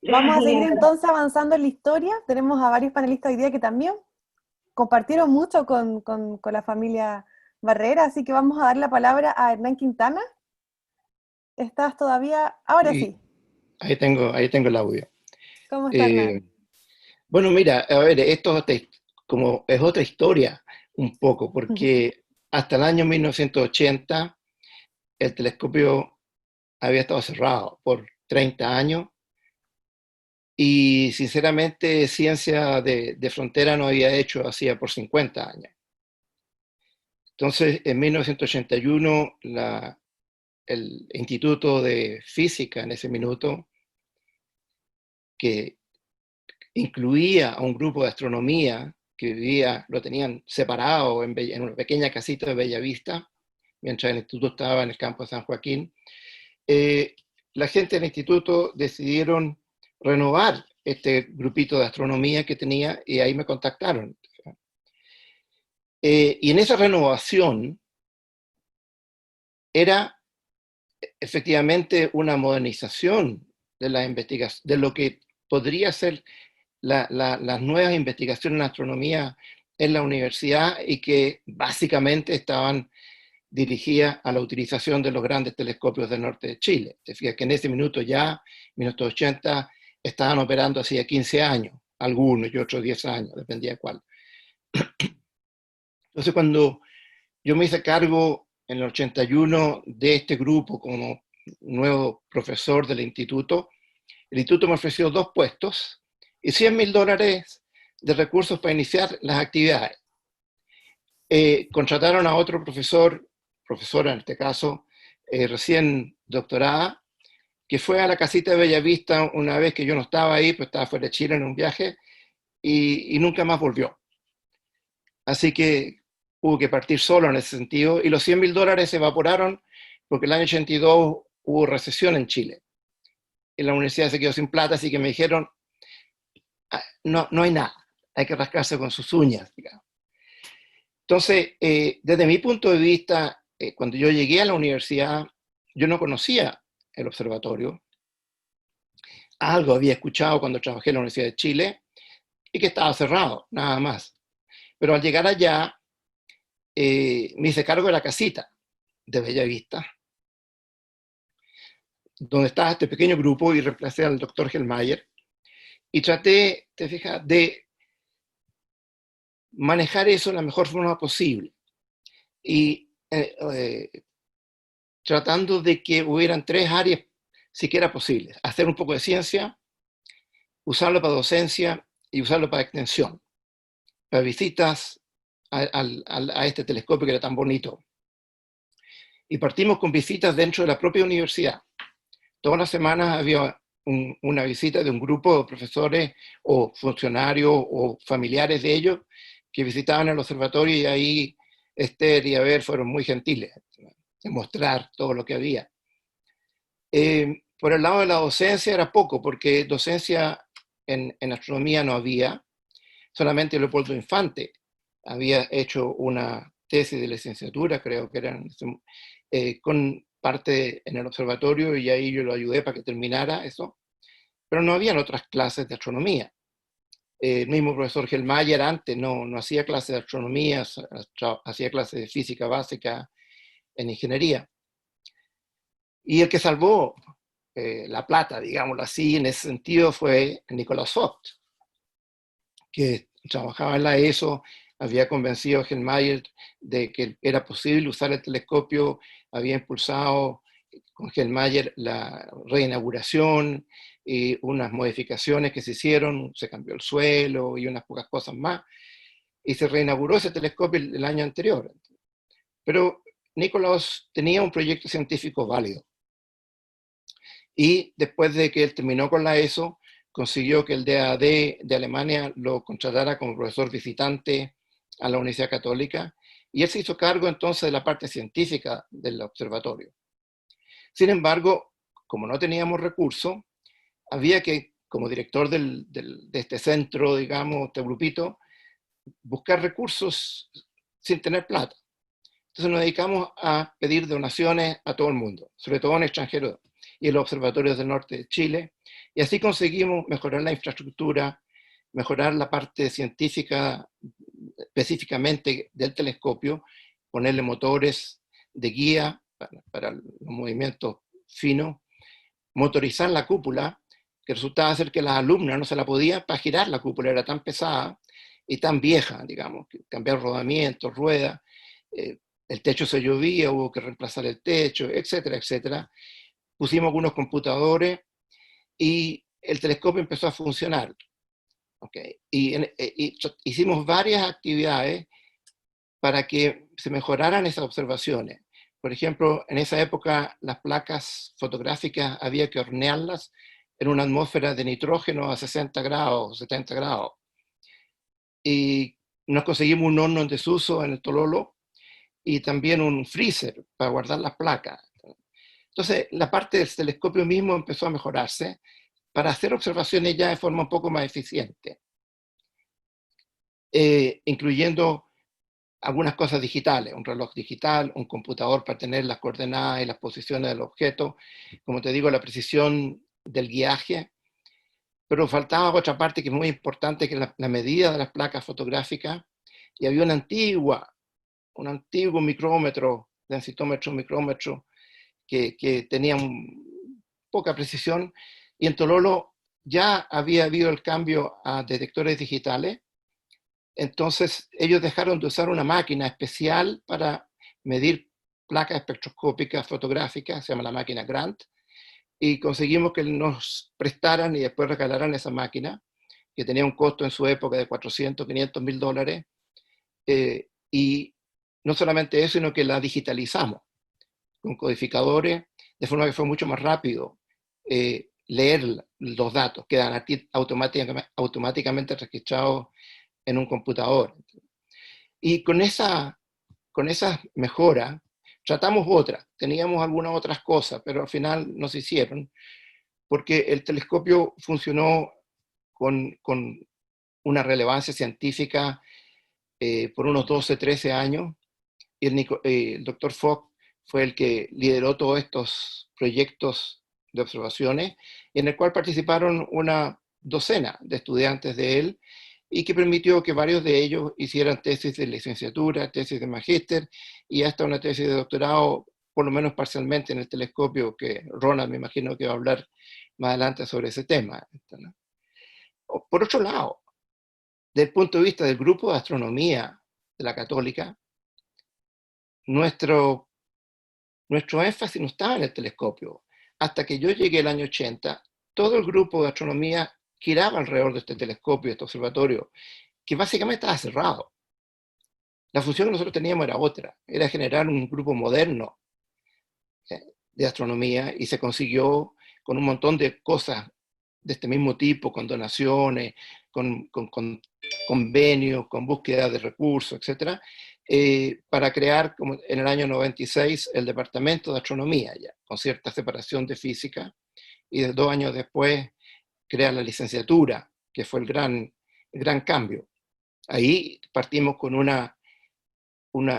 Vamos a seguir entonces avanzando en la historia. Tenemos a varios panelistas hoy día que también compartieron mucho con la familia Barrera, así que vamos a dar la palabra a Hernán Quintana. ¿Estás todavía? Ahora sí. Ahí tengo el audio. ¿Cómo está, Hernán? Bueno, mira, a ver, esto como es otra historia un poco, porque hasta el año 1980 el telescopio había estado cerrado por 30 años y sinceramente ciencia de frontera no había hecho hacía por 50 años. Entonces, en 1981, el Instituto de Física en ese minuto, que incluía a un grupo de astronomía que lo tenían separado en una pequeña casita de Bellavista, mientras el instituto estaba en el campo de San Joaquín, la gente del instituto decidieron renovar este grupito de astronomía que tenía, y ahí me contactaron. Y en esa renovación era efectivamente una modernización de la investigación, de lo que podría ser las nuevas investigaciones en astronomía en la universidad, y que básicamente estaban dirigidas a la utilización de los grandes telescopios del norte de Chile. Te fijas que en ese minuto ya, en 1980, estaban operando hacía 15 años, algunos y otros 10 años, dependía de cuál. Entonces, cuando yo me hice cargo en el 81 de este grupo como nuevo profesor del instituto, el instituto me ofreció 2 puestos y $100.000 de recursos para iniciar las actividades. Contrataron a otro profesora en este caso, recién doctorada, que fue a la casita de Bellavista una vez que yo no estaba ahí, pues estaba fuera de Chile en un viaje, y nunca más volvió. Así que hubo que partir solo en ese sentido, y los $100.000 se evaporaron porque el año 82 hubo recesión en Chile. Y la universidad se quedó sin plata, así que me dijeron, no hay nada, hay que rascarse con sus uñas, digamos. Entonces, desde mi punto de vista, cuando yo llegué a la universidad, yo no conocía el observatorio. Algo había escuchado cuando trabajé en la Universidad de Chile, y que estaba cerrado, nada más. Pero al llegar allá, me hice cargo de la casita de Bellavista, donde estaba este pequeño grupo, y reemplacé al doctor Hellmayer, y traté, te fijas, de manejar eso de la mejor forma posible, y tratando de que hubieran 3 áreas siquiera posibles: hacer un poco de ciencia, usarlo para docencia y usarlo para extensión, para visitas a este telescopio que era tan bonito. Y partimos con visitas dentro de la propia universidad. Todas las semanas había una visita de un grupo de profesores o funcionarios o familiares de ellos que visitaban el observatorio, y ahí Esther y Abel fueron muy gentiles en mostrar todo lo que había. Por el lado de la docencia era poco, porque docencia en astronomía no había. Solamente Leopoldo Infante había hecho una tesis de licenciatura, creo que era, con parte en el observatorio, y ahí yo lo ayudé para que terminara eso. Pero no habían otras clases de astronomía. El mismo profesor Hellmayer antes no hacía clases de astronomía, hacía clases de física básica en ingeniería. Y el que salvó la plata, digámoslo así, en ese sentido, fue Nicolas Vogt, que trabajaba en la ESO, había convencido a Hellmayer de que era posible usar el telescopio, había impulsado con Hellmayer la reinauguración y unas modificaciones que se hicieron, se cambió el suelo y unas pocas cosas más, y se reinauguró ese telescopio el año anterior. Pero Nikolaus tenía un proyecto científico válido. Y después de que él terminó con la ESO, consiguió que el DAAD de Alemania lo contratara como profesor visitante a la Universidad Católica, y él se hizo cargo entonces de la parte científica del observatorio. Sin embargo, como no teníamos recursos, había que, como director de este centro, digamos, este grupito, buscar recursos sin tener plata. Entonces nos dedicamos a pedir donaciones a todo el mundo, sobre todo en extranjeros y en los observatorios del norte de Chile, y así conseguimos mejorar la infraestructura, mejorar la parte científica específicamente del telescopio, ponerle motores de guía para los movimientos finos, motorizar la cúpula, que resultaba ser que las alumnas no se la podían para girar la cúpula, era tan pesada y tan vieja, digamos, que cambiar rodamientos, ruedas, el techo se llovía, hubo que reemplazar el techo, etcétera, etcétera. Pusimos algunos computadores y el telescopio empezó a funcionar. Okay. Y hicimos varias actividades para que se mejoraran esas observaciones. Por ejemplo, en esa época las placas fotográficas había que hornearlas en una atmósfera de nitrógeno a 60 grados, 70 grados. Y nos conseguimos un horno en desuso en el Tololo y también un freezer para guardar las placas. Entonces, la parte del telescopio mismo empezó a mejorarse para hacer observaciones ya de forma un poco más eficiente, incluyendo algunas cosas digitales, un reloj digital, un computador para tener las coordenadas y las posiciones del objeto, como te digo, la precisión del guiaje, pero faltaba otra parte que es muy importante, que es la medida de las placas fotográficas, y había un antiguo micrómetro, densitómetro, micrómetro, que tenía poca precisión, y en Tololo ya había habido el cambio a detectores digitales. Entonces ellos dejaron de usar una máquina especial para medir placas espectroscópicas fotográficas, se llama la máquina Grant, y conseguimos que nos prestaran y después regalaran esa máquina, que tenía un costo en su época de 400, 500 mil dólares, y no solamente eso, sino que la digitalizamos con codificadores, de forma que fue mucho más rápido leer los datos, quedan automáticamente registrados en un computador. Y con esa mejora tratamos otras, teníamos algunas otras cosas, pero al final no se hicieron, porque el telescopio funcionó con una relevancia científica por unos 12, 13 años, y el doctor Fock fue el que lideró todos estos proyectos de observaciones, en el cual participaron una docena de estudiantes de él, y que permitió que varios de ellos hicieran tesis de licenciatura, tesis de magíster, y hasta una tesis de doctorado, por lo menos parcialmente en el telescopio, que Ronald me imagino que va a hablar más adelante sobre ese tema, ¿no? Por otro lado, desde el punto de vista del grupo de astronomía de la Católica, nuestro énfasis no estaba en el telescopio. Hasta que yo llegué el año 80, todo el grupo de astronomía giraba alrededor de este telescopio, este observatorio, que básicamente estaba cerrado. La función que nosotros teníamos era otra, era generar un grupo moderno de astronomía, y se consiguió con un montón de cosas de este mismo tipo, con donaciones, con convenios, con búsqueda de recursos, etc., para crear, como en el año 96, el Departamento de Astronomía, ya, con cierta separación de física, y 2 años después crear la licenciatura, que fue el gran cambio. Ahí partimos con una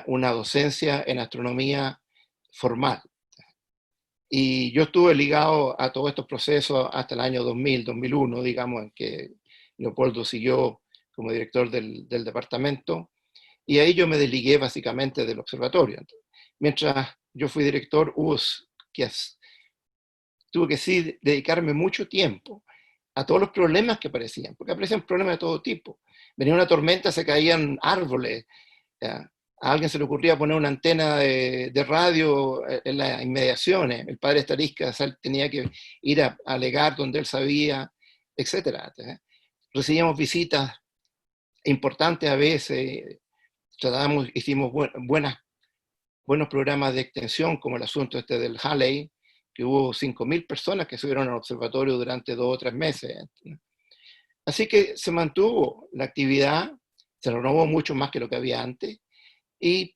docencia en astronomía formal. Y yo estuve ligado a todos estos procesos hasta el año 2000, 2001, digamos, en que Leopoldo siguió como director del departamento, y ahí yo me desligué básicamente del observatorio. Mientras yo fui director, tuve que sí dedicarme mucho tiempo a todos los problemas que aparecían, porque aparecían problemas de todo tipo. venía una tormenta, se caían árboles. ¿Ya? A alguien se le ocurría poner una antena de radio en las inmediaciones. El padre Estarisca tenía que ir a alegar donde él sabía, etc. Recibíamos visitas importantes a veces. Hicimos buenos programas de extensión, como el asunto este del Halley, que hubo 5.000 personas que subieron al observatorio durante 2 o 3 meses. Así que se mantuvo la actividad, se renovó mucho más que lo que había antes, y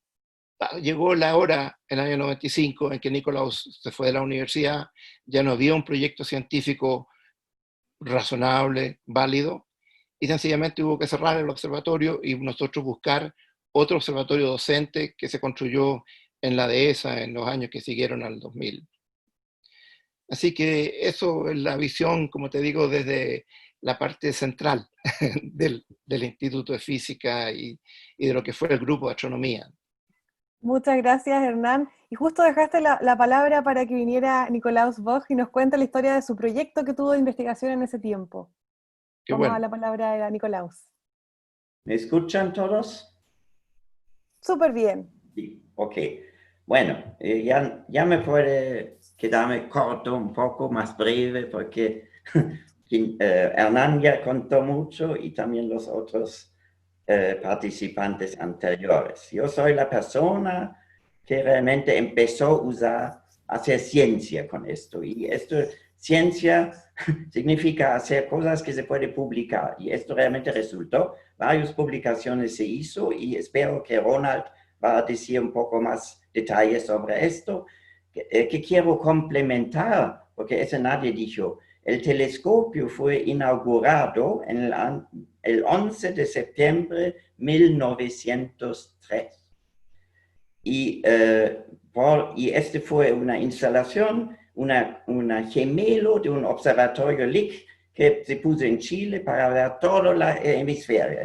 llegó la hora, en el año 95, en que Nicolaus se fue de la universidad, ya no había un proyecto científico razonable, válido, y sencillamente hubo que cerrar el observatorio y nosotros buscar otro observatorio docente que se construyó en la dehesa en los años que siguieron al 2000. Así que eso es la visión, como te digo, desde la parte central del Instituto de Física y de lo que fue el grupo de astronomía. Muchas gracias, Hernán. Y justo dejaste la palabra para que viniera Nicolaus Boch y nos cuente la historia de su proyecto que tuvo de investigación en ese tiempo. Qué Vamos bueno. a la palabra a Nicolaus. ¿Me escuchan todos? Súper bien. Sí, ok. Bueno, ya me puede quedarme corto, un poco más breve, porque Hernán ya contó mucho y también los otros participantes anteriores. Yo soy la persona que realmente empezó a hacer ciencia con esto. Y ciencia significa hacer cosas que se pueden publicar. Y esto realmente resultó. Varias publicaciones se hizo y espero que Ronald va a decir un poco más detalles sobre esto, que quiero complementar, porque eso nadie dijo. El telescopio fue inaugurado en el 11 de septiembre de 1903. Y este fue una instalación, una gemelo de un observatorio Lick que se puso en Chile para ver todo el hemisferio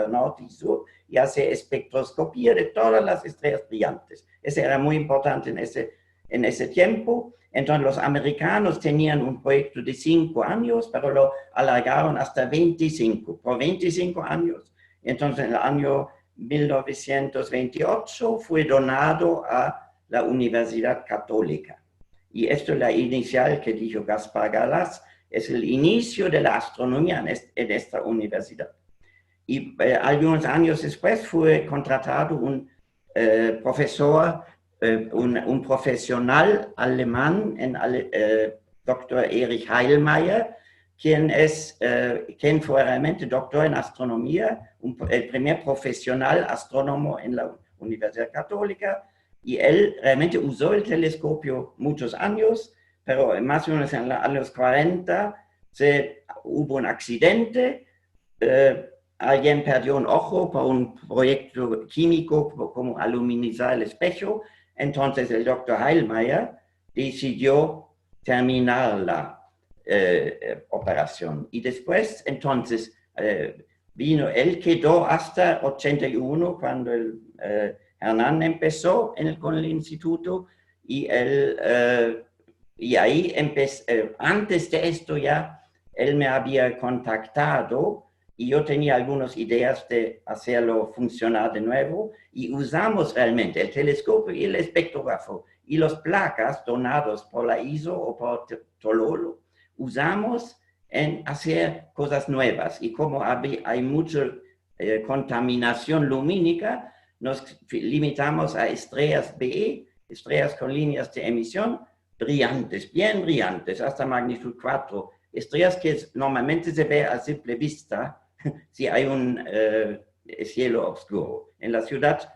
norte y sur, y hacer espectroscopía de todas las estrellas brillantes. Eso era muy importante en ese tiempo. Entonces los americanos tenían un proyecto de 5 años, pero lo alargaron hasta 25, por 25 años. Entonces en el año 1928 fue donado a la Universidad Católica. Y esto es la inicial que dijo Gaspar Galaz, es el inicio de la astronomía en esta universidad. Y algunos años después fue contratado un profesor, un profesional alemán, Dr. Erich Heilmeier, quien fue realmente doctor en astronomía, el primer profesional astrónomo en la Universidad Católica, y él realmente usó el telescopio muchos años, pero más o menos en los años 40 hubo un accidente, alguien perdió un ojo por un proyecto químico como aluminizar el espejo. Entonces el doctor Heilmeier decidió terminar la operación. Y después, entonces, él quedó hasta 81, cuando Hernán empezó con el instituto, y ahí antes de esto ya, él me había contactado, y yo tenía algunas ideas de hacerlo funcionar de nuevo, y usamos realmente el telescopio y el espectrógrafo y las placas donados por la ISO o por Tololo, usamos en hacer cosas nuevas. Y como hay mucha contaminación lumínica, nos limitamos a estrellas BE, estrellas con líneas de emisión brillantes, bien brillantes, hasta magnitud 4, estrellas que normalmente se ve a simple vista si hay un cielo oscuro. En la ciudad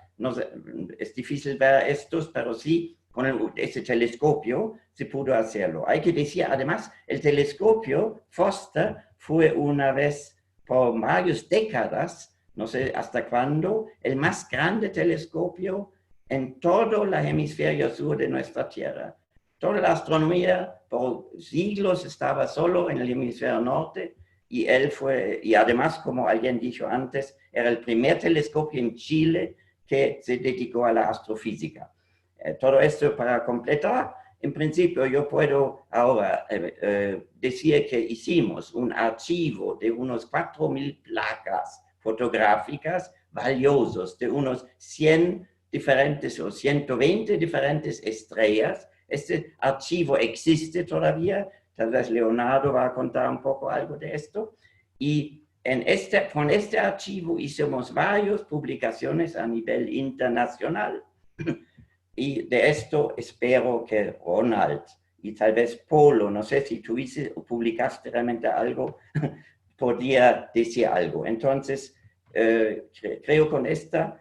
es difícil ver estos, pero sí con ese telescopio se pudo hacerlo. Hay que decir, además, el telescopio Foster fue una vez por varias décadas, no sé hasta cuándo, el más grande telescopio en todo el hemisferio sur de nuestra Tierra. Toda la astronomía por siglos estaba solo en el hemisferio norte, y y además, como alguien dijo antes, era el primer telescopio en Chile que se dedicó a la astrofísica. Todo esto para completar. En principio, yo puedo ahora decir que hicimos un archivo de unos 4.000 placas fotográficas valiosos de unos 100 diferentes o 120 diferentes estrellas. Este archivo existe todavía, tal vez Leonardo va a contar un poco algo de esto. Y con este archivo hicimos varias publicaciones a nivel internacional. Y de esto espero que Ronald y tal vez Polo, no sé si tú publicaste realmente algo, podría decir algo. Entonces, creo con esta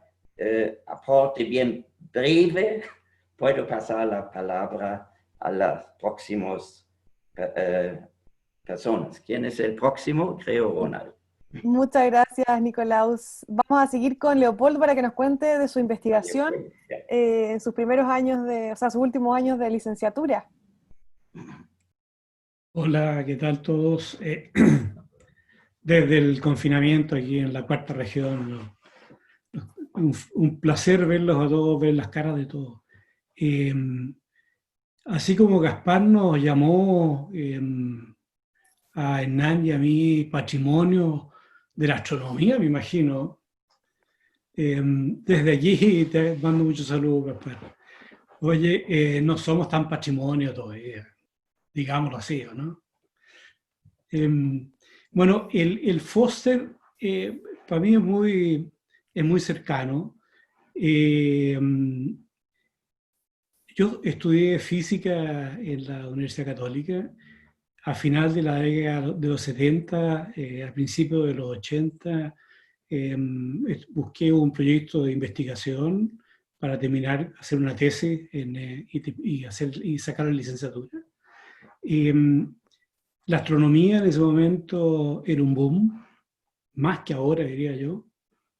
aporte bien breve, puedo pasar la palabra a las próximas personas. ¿Quién es el próximo? Creo Ronald. Muchas gracias, Nicolaus. Vamos a seguir con Leopoldo para que nos cuente de su investigación en sus primeros años sus últimos años de licenciatura. Hola, ¿qué tal todos? Desde el confinamiento aquí en la cuarta región, un placer verlos a todos, ver las caras de todos. Así como Gaspar nos llamó a Hernán y a mí patrimonio de la astronomía, me imagino. Desde allí te mando muchos saludos, Gaspar. Oye, no somos tan patrimonio todavía, digámoslo así, ¿no? Bueno, el Foster para mí es muy cercano. Yo estudié física en la Universidad Católica a final de la década de los 70, a principios de los 80, busqué un proyecto de investigación para terminar, hacer una tesis y sacar la licenciatura. La astronomía en ese momento era un boom, más que ahora, diría yo.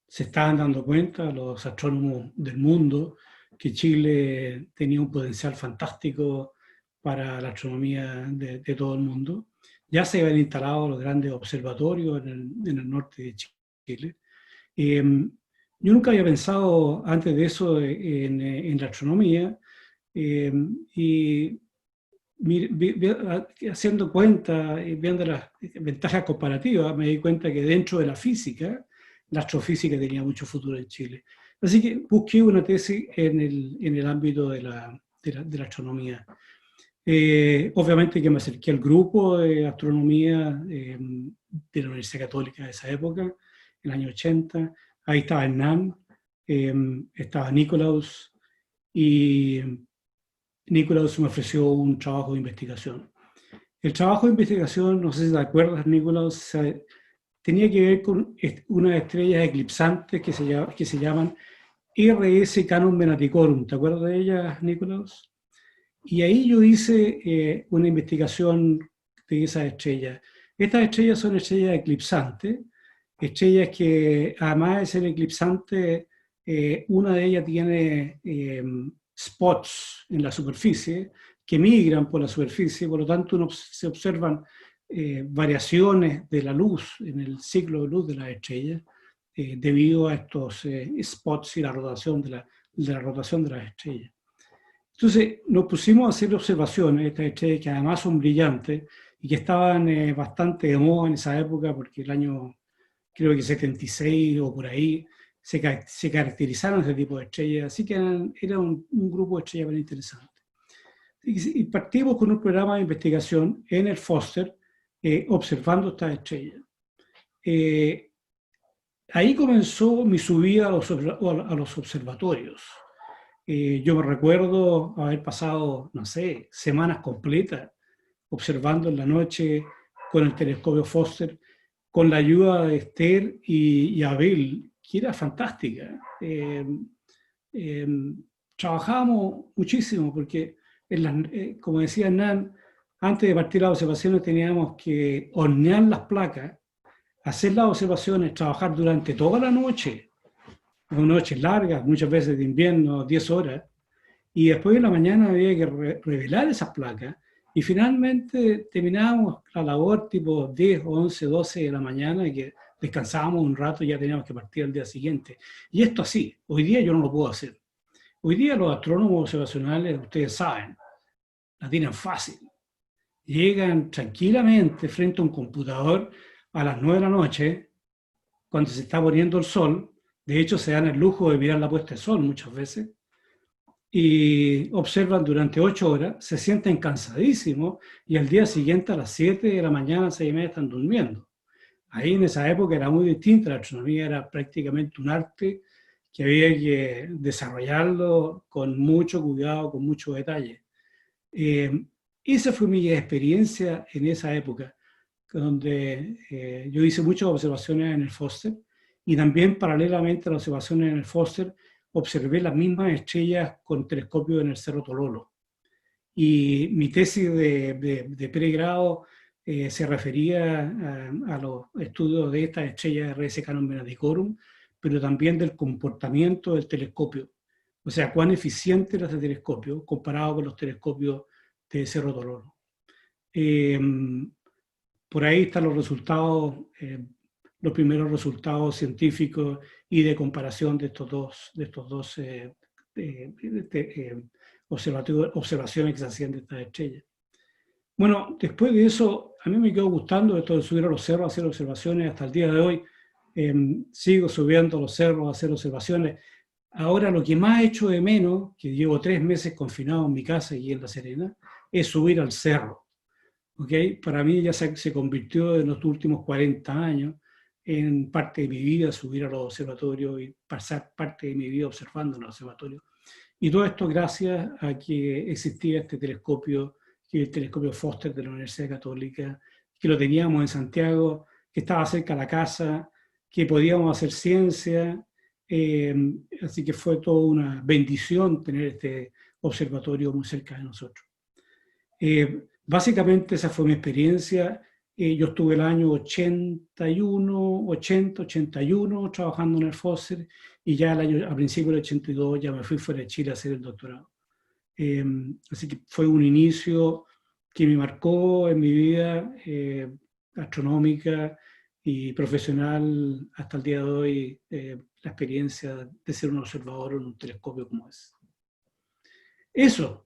Se estaban dando cuenta los astrónomos del mundo que Chile tenía un potencial fantástico para la astronomía de todo el mundo. Ya se habían instalado los grandes observatorios en el norte de Chile. Yo nunca había pensado antes de eso en la astronomía y haciendo cuenta y viendo las ventajas comparativas, me di cuenta que dentro de la física, la astrofísica tenía mucho futuro en Chile. Así que busqué una tesis en el ámbito de la astronomía. Obviamente que me acerqué al grupo de astronomía de la Universidad Católica de esa época, en el año 80. Ahí estaba Hernán, estaba Nicolaus, y Nicolaus me ofreció un trabajo de investigación. El trabajo de investigación, no sé si te acuerdas, Nicolaus, tenía que ver con unas estrellas eclipsantes que se llaman RS Canon Venaticorum. ¿Te acuerdas de ellas, Nicolaus? Y ahí yo hice una investigación de esas estrellas. Estas estrellas son estrellas eclipsantes, estrellas que además de ser eclipsante, una de ellas tiene spots en la superficie que migran por la superficie, por lo tanto se observan variaciones de la luz en el ciclo de luz de las estrellas debido a estos spots y la rotación de la rotación de las estrellas. Entonces nos pusimos a hacer observaciones de estas estrellas que además son brillantes y que estaban bastante de moda en esa época, porque el año, creo que 76 o por ahí, se caracterizaron ese tipo de estrellas, así que era un grupo de estrellas muy interesante. Y partimos con un programa de investigación en el Foster, observando estas estrellas. Ahí comenzó mi subida a los observatorios. Yo me recuerdo haber pasado, no sé, semanas completas observando en la noche con el telescopio Foster, con la ayuda de Esther y Abel, que era fantástica. Trabajábamos muchísimo porque, como decía Hernán, antes de partir las observaciones teníamos que hornear las placas, hacer las observaciones, trabajar durante toda la noche, noches largas, muchas veces de invierno, 10 horas, y después en la mañana había que revelar esas placas, y finalmente terminábamos la labor tipo 10, 11, 12 de la mañana, y que descansábamos un rato y ya teníamos que partir al día siguiente. Y esto así, hoy día yo no lo puedo hacer. Hoy día los astrónomos observacionales, ustedes saben, la tienen fácil. Llegan tranquilamente frente a un computador a las 9 de la noche cuando se está poniendo el sol, de hecho se dan el lujo de mirar la puesta de sol muchas veces, y observan durante 8 horas, se sienten cansadísimos y al día siguiente a las 7 de la mañana, 6:30 están durmiendo. Ahí en esa época era muy distinta, la astronomía era prácticamente un arte que había que desarrollarlo con mucho cuidado, con mucho detalle. Esa fue mi experiencia en esa época, donde yo hice muchas observaciones en el Foster y también paralelamente a las observaciones en el Foster observé las mismas estrellas con telescopio en el Cerro Tololo. Y mi tesis de pregrado se refería a los estudios de estas estrellas RS Canon Venaticorum, pero también del comportamiento del telescopio. O sea, cuán eficiente era este telescopio comparado con los telescopios de Cerro Tololo. Por ahí están los resultados, los primeros resultados científicos y de comparación de estos dos observaciones que se hacían de estas estrellas. Bueno, después de eso, a mí me quedó gustando esto de subir a los cerros, hacer observaciones hasta el día de hoy. Sigo subiendo a los cerros a hacer observaciones. Ahora lo que más echo de menos, que llevo 3 meses confinado en mi casa y en La Serena, es subir al cerro. ¿Okay? Para mí ya se convirtió en los últimos 40 años en parte de mi vida subir a los observatorios y pasar parte de mi vida observando en los observatorios. Y todo esto gracias a que existía este telescopio, que es el telescopio Foster de la Universidad Católica, que lo teníamos en Santiago, que estaba cerca de la casa, que podíamos hacer ciencia, así que fue toda una bendición tener este observatorio muy cerca de nosotros. Básicamente esa fue mi experiencia. Yo estuve el año 81 trabajando en el Foster y ya a principios del 82 ya me fui fuera de Chile a hacer el doctorado. Así que fue un inicio que me marcó en mi vida astronómica y profesional hasta el día de hoy, la experiencia de ser un observador en un telescopio como ese. Eso.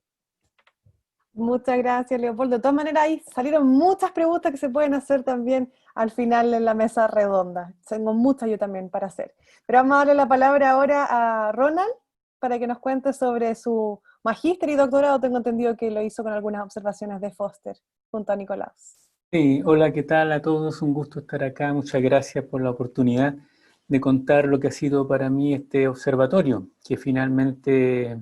Muchas gracias, Leopoldo. De todas maneras, ahí salieron muchas preguntas que se pueden hacer también al final en la mesa redonda. Tengo muchas yo también para hacer. Pero vamos a darle la palabra ahora a Ronald para que nos cuente sobre su magíster y doctorado. Tengo entendido que lo hizo con algunas observaciones de Foster junto a Nicolaus. Sí, hola, ¿qué tal a todos? Un gusto estar acá. Muchas gracias por la oportunidad de contar lo que ha sido para mí este observatorio, que finalmente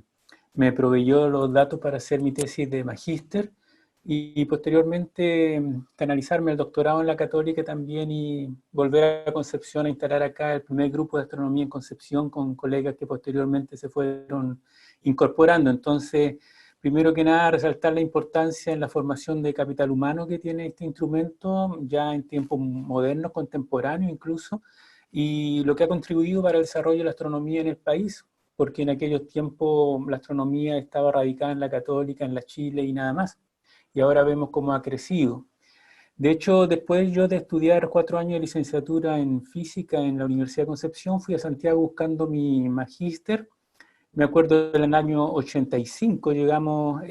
me proveyó los datos para hacer mi tesis de magíster y posteriormente canalizarme el doctorado en la Católica también y volver a Concepción a instalar acá el primer grupo de astronomía en Concepción con colegas que posteriormente se fueron incorporando. Entonces, primero que nada, resaltar la importancia en la formación de capital humano que tiene este instrumento, ya en tiempos modernos, contemporáneos incluso, y lo que ha contribuido para el desarrollo de la astronomía en el país, porque en aquellos tiempos la astronomía estaba radicada en la Católica, en la Chile y nada más. Y ahora vemos cómo ha crecido. De hecho, después yo de estudiar 4 años de licenciatura en física en la Universidad de Concepción, fui a Santiago buscando mi magíster. Me acuerdo del año 85, llegamos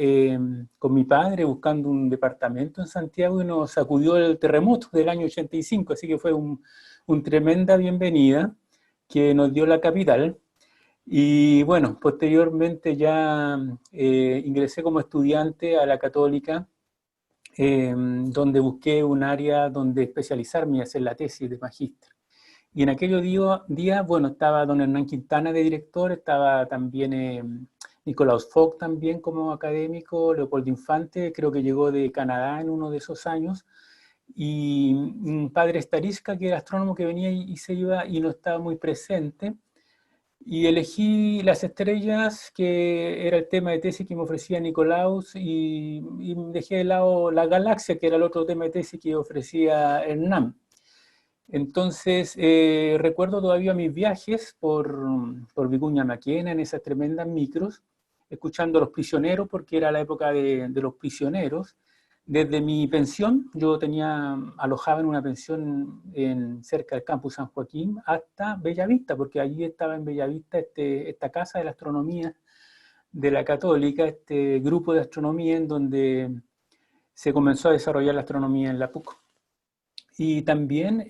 con mi padre buscando un departamento en Santiago y nos sacudió el terremoto del año 85, así que fue una tremenda bienvenida que nos dio la capital. Y bueno, posteriormente ya ingresé como estudiante a la Católica, donde busqué un área donde especializarme y hacer la tesis de magíster. Y en aquellos días, bueno, estaba don Hernán Quintana de director, estaba también Nicolaus Fogg también como académico, Leopoldo Infante, creo que llegó de Canadá en uno de esos años, y un padre Starisca, que era astrónomo que venía y se iba y no estaba muy presente. Y elegí las estrellas, que era el tema de tesis que me ofrecía Nicolaus, y dejé de lado la galaxia, que era el otro tema de tesis que ofrecía Hernán. Entonces, recuerdo todavía mis viajes por Vicuña Maquena, en esas tremendas micros, escuchando a los prisioneros, porque era la época de los prisioneros. Desde mi pensión, yo alojaba en una pensión cerca del campus San Joaquín, hasta Bellavista, porque allí estaba en Bellavista esta casa de la astronomía de la Católica, este grupo de astronomía en donde se comenzó a desarrollar la astronomía en la PUC. Y también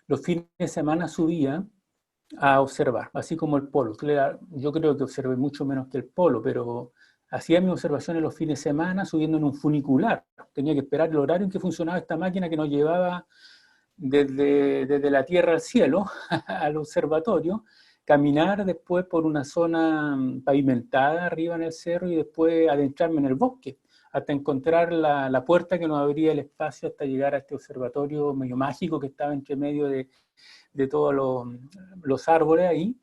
los fines de semana subía a observar, así como el polo. Yo creo que observé mucho menos que el polo, pero hacía mis observaciones los fines de semana subiendo en un funicular. Tenía que esperar el horario en que funcionaba esta máquina que nos llevaba desde la tierra al cielo, al observatorio, caminar después por una zona pavimentada arriba en el cerro y después adentrarme en el bosque, hasta encontrar la puerta que nos abría el espacio hasta llegar a este observatorio medio mágico que estaba entre medio de todos los árboles ahí.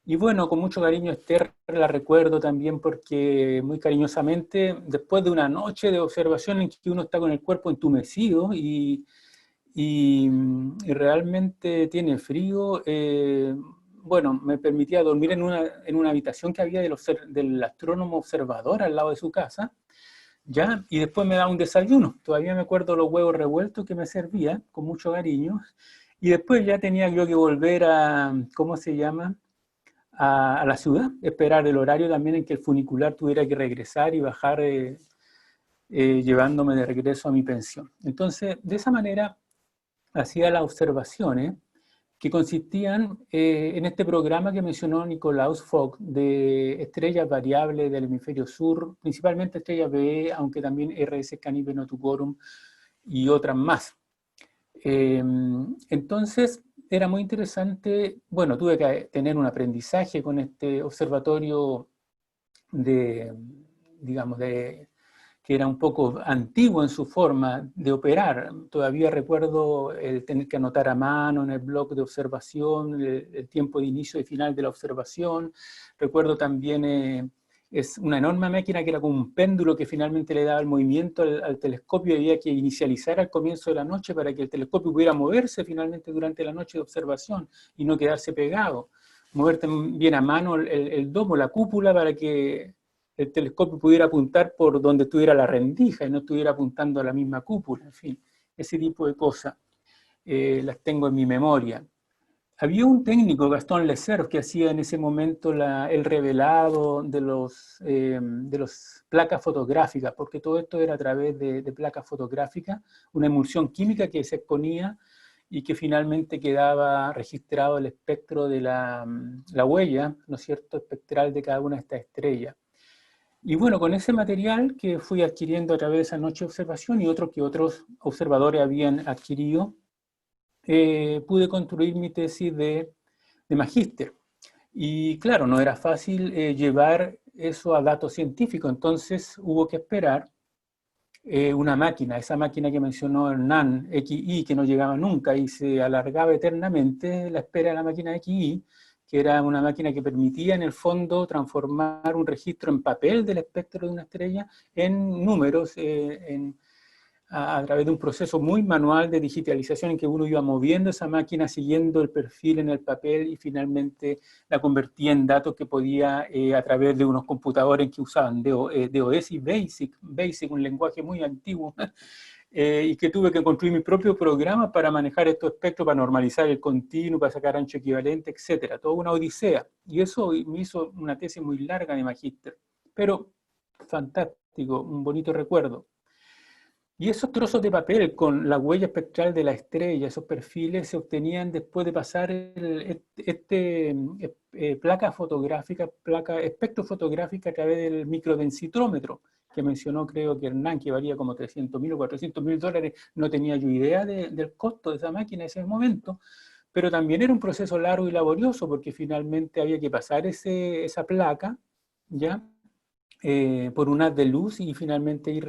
Y bueno, con mucho cariño Esther la recuerdo también porque muy cariñosamente, después de una noche de observación en que uno está con el cuerpo entumecido y realmente tiene frío, bueno, me permitía dormir en una habitación que había del astrónomo observador al lado de su casa, ¿ya? Y después me daba un desayuno. Todavía me acuerdo los huevos revueltos que me servía con mucho cariño. Y después ya tenía yo que volver a, ¿cómo se llama?, a la ciudad, esperar el horario también en que el funicular tuviera que regresar y bajar llevándome de regreso a mi pensión. Entonces, de esa manera hacía las observaciones que consistían en este programa que mencionó Nicolaus Vogt de estrellas variables del hemisferio sur, principalmente estrellas B, aunque también RS Canibe Notucorum y otras más. Entonces era muy interesante. Bueno, tuve que tener un aprendizaje con este observatorio digamos, que era un poco antiguo en su forma de operar. Todavía recuerdo el tener que anotar a mano en el bloc de observación el tiempo de inicio y final de la observación. Recuerdo también es una enorme máquina que era como un péndulo que finalmente le daba el movimiento al telescopio y había que inicializar al comienzo de la noche para que el telescopio pudiera moverse finalmente durante la noche de observación y no quedarse pegado. Mover bien a mano el domo, la cúpula, para que el telescopio pudiera apuntar por donde estuviera la rendija y no estuviera apuntando a la misma cúpula. En fin, ese tipo de cosas las tengo en mi memoria. Había un técnico, Gastón Lecerf, que hacía en ese momento el revelado de los placas fotográficas, porque todo esto era a través de placas fotográficas, una emulsión química que se exponía y que finalmente quedaba registrado el espectro de la huella, ¿no es cierto?, espectral de cada una de estas estrellas. Y bueno, con ese material que fui adquiriendo a través de esa noche de observación y otro que otros observadores habían adquirido, pude construir mi tesis de magíster. Y claro, no era fácil llevar eso a datos científicos, entonces hubo que esperar una máquina, esa máquina que mencionó Hernán, XI, que no llegaba nunca y se alargaba eternamente la espera de la máquina XI, que era una máquina que permitía en el fondo transformar un registro en papel del espectro de una estrella en números, a través de un proceso muy manual de digitalización en que uno iba moviendo esa máquina, siguiendo el perfil en el papel y finalmente la convertía en datos que podía, a través de unos computadores que usaban DOS y BASIC, un lenguaje muy antiguo, y que tuve que construir mi propio programa para manejar estos espectros, para normalizar el continuo, para sacar ancho equivalente, etc. Toda una odisea. Y eso me hizo una tesis muy larga de magíster. Pero fantástico, un bonito recuerdo. Y esos trozos de papel con la huella espectral de la estrella, esos perfiles, se obtenían después de pasar placa fotográfica, espectro fotográfica a través del microdensitrómetro, que mencionó creo que Hernán, que valía como $300.000 o $400.000. No tenía yo idea del costo de esa máquina en ese momento, pero también era un proceso largo y laborioso, porque finalmente había que pasar esa placa, ¿ya?, por un haz de luz y finalmente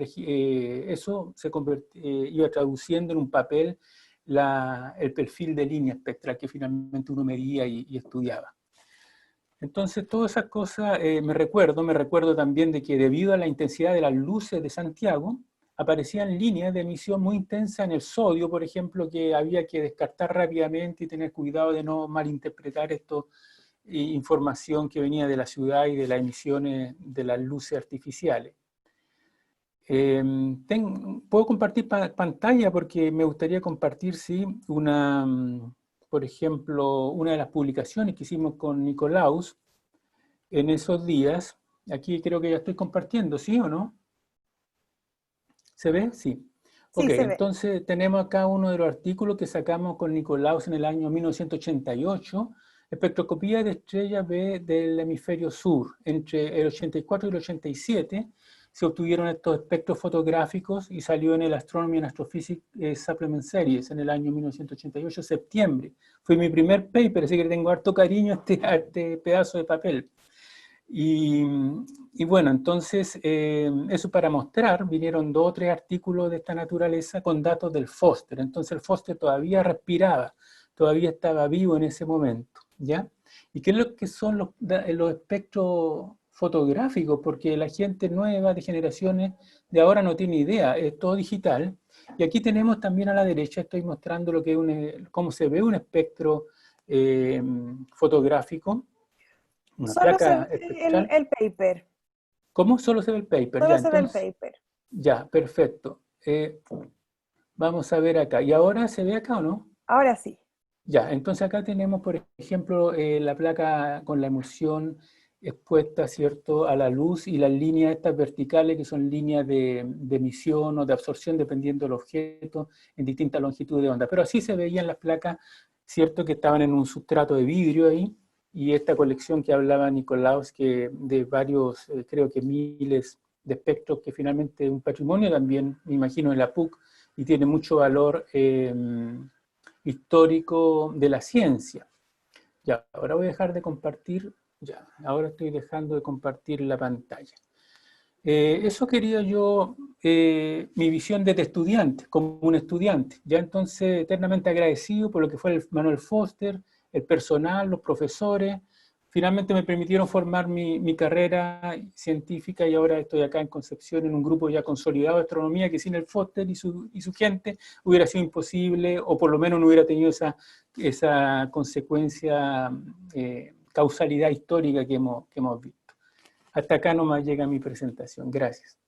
eso se iba traduciendo en un papel el perfil de línea espectral que finalmente uno medía y estudiaba. Entonces todas esas cosas me recuerdo también de que debido a la intensidad de las luces de Santiago aparecían líneas de emisión muy intensa en el sodio, por ejemplo, que había que descartar rápidamente y tener cuidado de no malinterpretar información que venía de la ciudad y de las emisiones de las luces artificiales. Puedo compartir pantalla porque me gustaría compartir, sí, por ejemplo, una de las publicaciones que hicimos con Nicolaus en esos días. Aquí creo que ya estoy compartiendo, ¿sí o no? ¿Se ve? Sí. Sí, Ok, se ve. entonces tenemos acá uno de los artículos que sacamos con Nicolaus en el año 1988, espectroscopía de estrellas B del hemisferio sur. Entre el 84 y el 87 se obtuvieron estos espectros fotográficos y salió en el Astronomy and Astrophysics Supplement Series en el año 1988, septiembre. Fue mi primer paper, así que tengo harto cariño a este pedazo de papel. Y bueno, entonces, eso para mostrar, vinieron 2 o 3 artículos de esta naturaleza con datos del Foster. Entonces el Foster todavía respiraba, todavía estaba vivo en ese momento, ¿ya? ¿Y qué es lo que son los espectros fotográficos? Porque la gente nueva de generaciones de ahora no tiene idea, es todo digital. Y aquí tenemos también a la derecha, estoy mostrando lo que es cómo se ve un espectro fotográfico. Una Solo se placa ve espectral. el paper. ¿Cómo? Solo se ve el paper. Solo Ya, se ve el entonces, paper. ya, perfecto. Vamos a ver acá. ¿Y ahora se ve acá o no? Ahora sí. Ya, entonces acá tenemos, por ejemplo, la placa con la emulsión expuesta, ¿cierto?, a la luz y las líneas estas verticales que son líneas de emisión o de absorción dependiendo del objeto en distintas longitudes de onda. Pero así se veían las placas, ¿cierto?, que estaban en un sustrato de vidrio ahí. Y esta colección que hablaba Nicolaus, que de varios, creo que miles de espectros, que finalmente es un patrimonio también, me imagino, de la PUC, y tiene mucho valor histórico de la ciencia. Ya, ahora voy a dejar de compartir, ya, ahora estoy dejando de compartir la pantalla. Eso quería yo, mi visión de estudiante, como un estudiante. Ya entonces eternamente agradecido por lo que fue el Manuel Foster, el personal, los profesores. Finalmente me permitieron formar mi carrera científica y ahora estoy acá en Concepción en un grupo ya consolidado de astronomía que sin el Foster y su gente hubiera sido imposible o por lo menos no hubiera tenido esa consecuencia, causalidad histórica que hemos visto. Hasta acá nomás llega mi presentación. Gracias.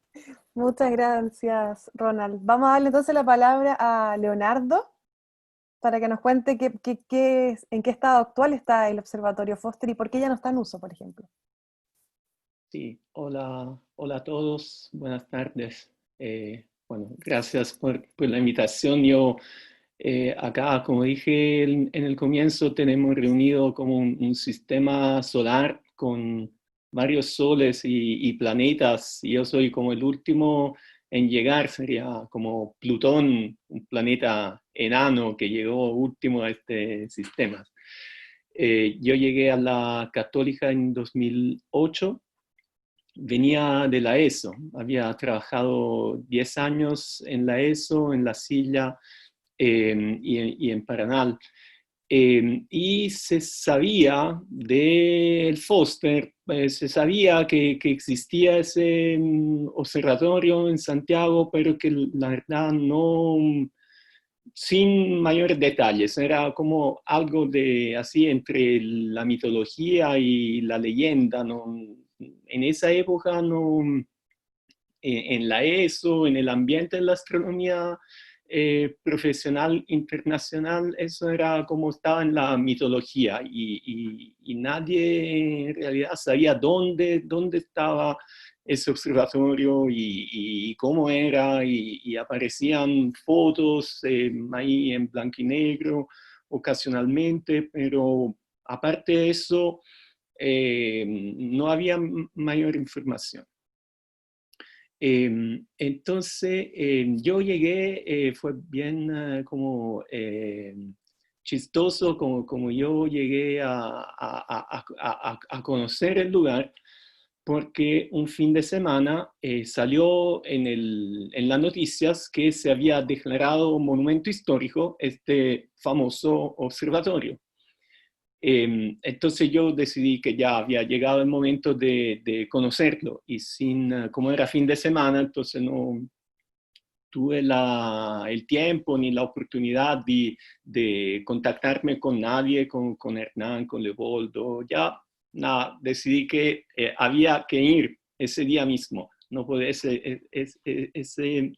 Muchas gracias, Ronald. Vamos a darle entonces la palabra a Leonardo para que nos cuente en qué estado actual está el Observatorio Foster y por qué ya no está en uso, por ejemplo. Sí, hola a todos, buenas tardes. Bueno, gracias por la invitación. Yo acá, como dije en el comienzo, tenemos reunido como un sistema solar con varios soles y planetas. Y yo soy como el último en llegar, sería como Plutón, un planeta enano que llegó último a este sistema. Yo llegué a la Católica en 2008. Venía de la ESO, había trabajado 10 años en la ESO, en La Silla y en Paranal. Y se sabía del Foster, se sabía que existía ese observatorio en Santiago, pero que la verdad no, sin mayores detalles, era como algo de así entre la mitología y la leyenda, ¿no? En esa época no, en la ESO, en el ambiente de la astronomía profesional internacional, eso era como estaba en la mitología y nadie en realidad sabía dónde estaba ese observatorio y cómo era, y aparecían fotos ahí en blanco y negro ocasionalmente, pero aparte de eso, no había mayor información. Entonces, yo llegué, fue bien como chistoso como yo llegué a conocer el lugar, porque un fin de semana salió en las noticias que se había declarado monumento histórico este famoso observatorio. Entonces yo decidí que ya había llegado el momento de conocerlo y como era fin de semana, entonces no tuve el tiempo ni la oportunidad de contactarme con nadie, con Hernán, con Leopoldo. Ya nada, decidí que había que ir ese día mismo. No podía, ese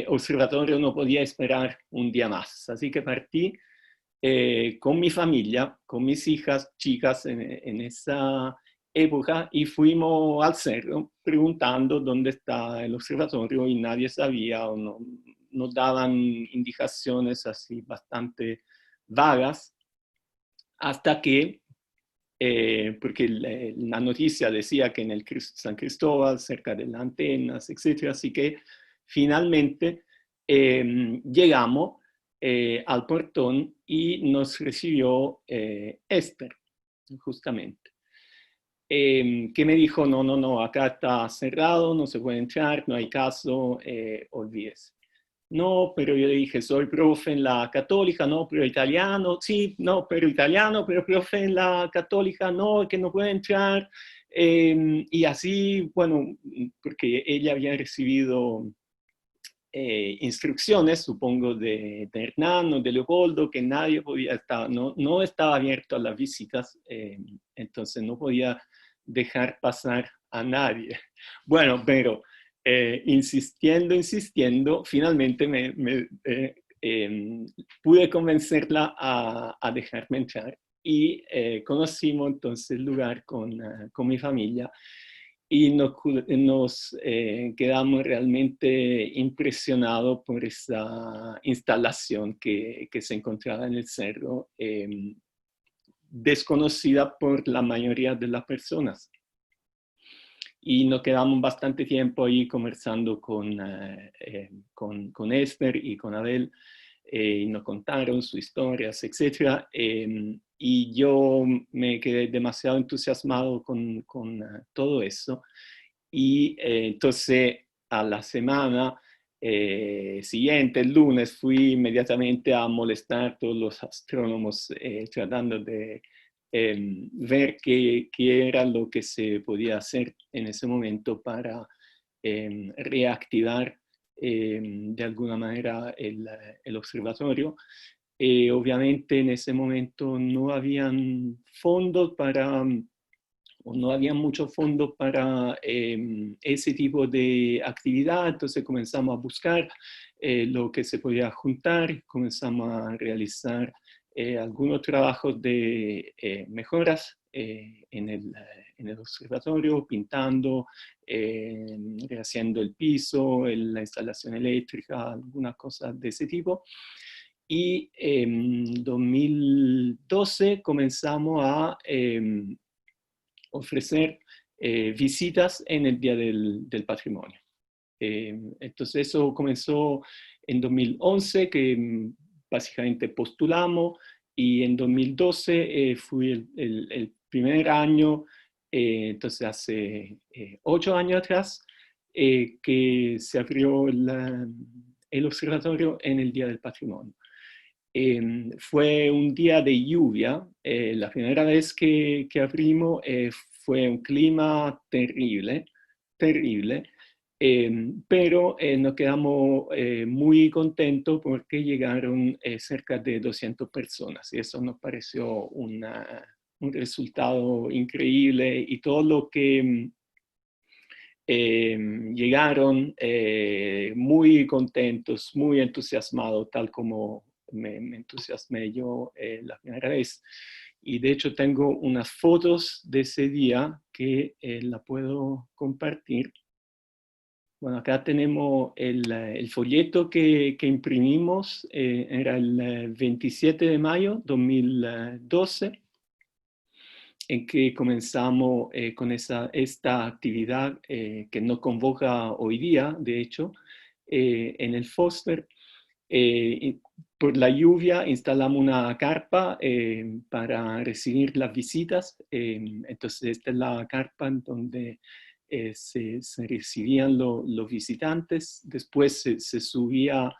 observatorio no podía esperar un día más. Así que partí con mi familia, con mis hijas chicas en esa época, y fuimos al cerro preguntando dónde está el observatorio y nadie sabía o no, nos daban indicaciones así bastante vagas, hasta que, porque la noticia decía que en el San Cristóbal, cerca de las antenas, etc., así que finalmente llegamos al portón y nos recibió Esther, justamente. Que me dijo, no, acá está cerrado, no se puede entrar, no hay caso, olvídese. No, pero yo le dije, soy profe en la católica, no, pero italiano, sí, no, pero italiano, pero profe en la católica, no, que no puede entrar. Y así, bueno, porque ella había recibido instrucciones, supongo, de Hernán o de Leopoldo, que nadie podía estar, no estaba abierto a las visitas, entonces no podía dejar pasar a nadie. Bueno, pero insistiendo, finalmente pude convencerla a dejarme entrar y conocimos entonces el lugar con mi familia y nos quedamos realmente impresionados por esa instalación que se encontraba en el cerro, desconocida por la mayoría de las personas. Y nos quedamos bastante tiempo ahí conversando con Esther y con Abel, y nos contaron sus historias, etc. Y yo me quedé demasiado entusiasmado con todo eso. Y entonces a la semana siguiente, el lunes, fui inmediatamente a molestar a todos los astrónomos tratando de ver qué era lo que se podía hacer en ese momento para reactivar de alguna manera el observatorio. Obviamente en ese momento no habían fondos o no había muchos fondos para ese tipo de actividad, entonces comenzamos a buscar lo que se podía juntar, comenzamos a realizar algunos trabajos de mejoras en el observatorio, pintando, rehaciendo el piso, la instalación eléctrica, algunas cosas de ese tipo. Y en 2012 comenzamos a ofrecer visitas en el Día del Patrimonio. Entonces eso comenzó en 2011, que básicamente postulamos, y en 2012 fui el primer año, entonces hace 8 años atrás, que se abrió el observatorio en el Día del Patrimonio. Fue un día de lluvia, la primera vez que abrimos fue un clima terrible, pero nos quedamos muy contentos porque llegaron cerca de 200 personas y eso nos pareció un resultado increíble, y todo lo que llegaron muy contentos, muy entusiasmados, tal como me entusiasmé yo la primera vez. Y de hecho tengo unas fotos de ese día que la puedo compartir. Bueno, acá tenemos el folleto que imprimimos, era el 27 de mayo 2012, en que comenzamos con esta actividad que nos convoca hoy día, de hecho, en el Foster. Por la lluvia instalamos una carpa para recibir las visitas. Entonces esta es la carpa en donde se recibían los visitantes. Después se subía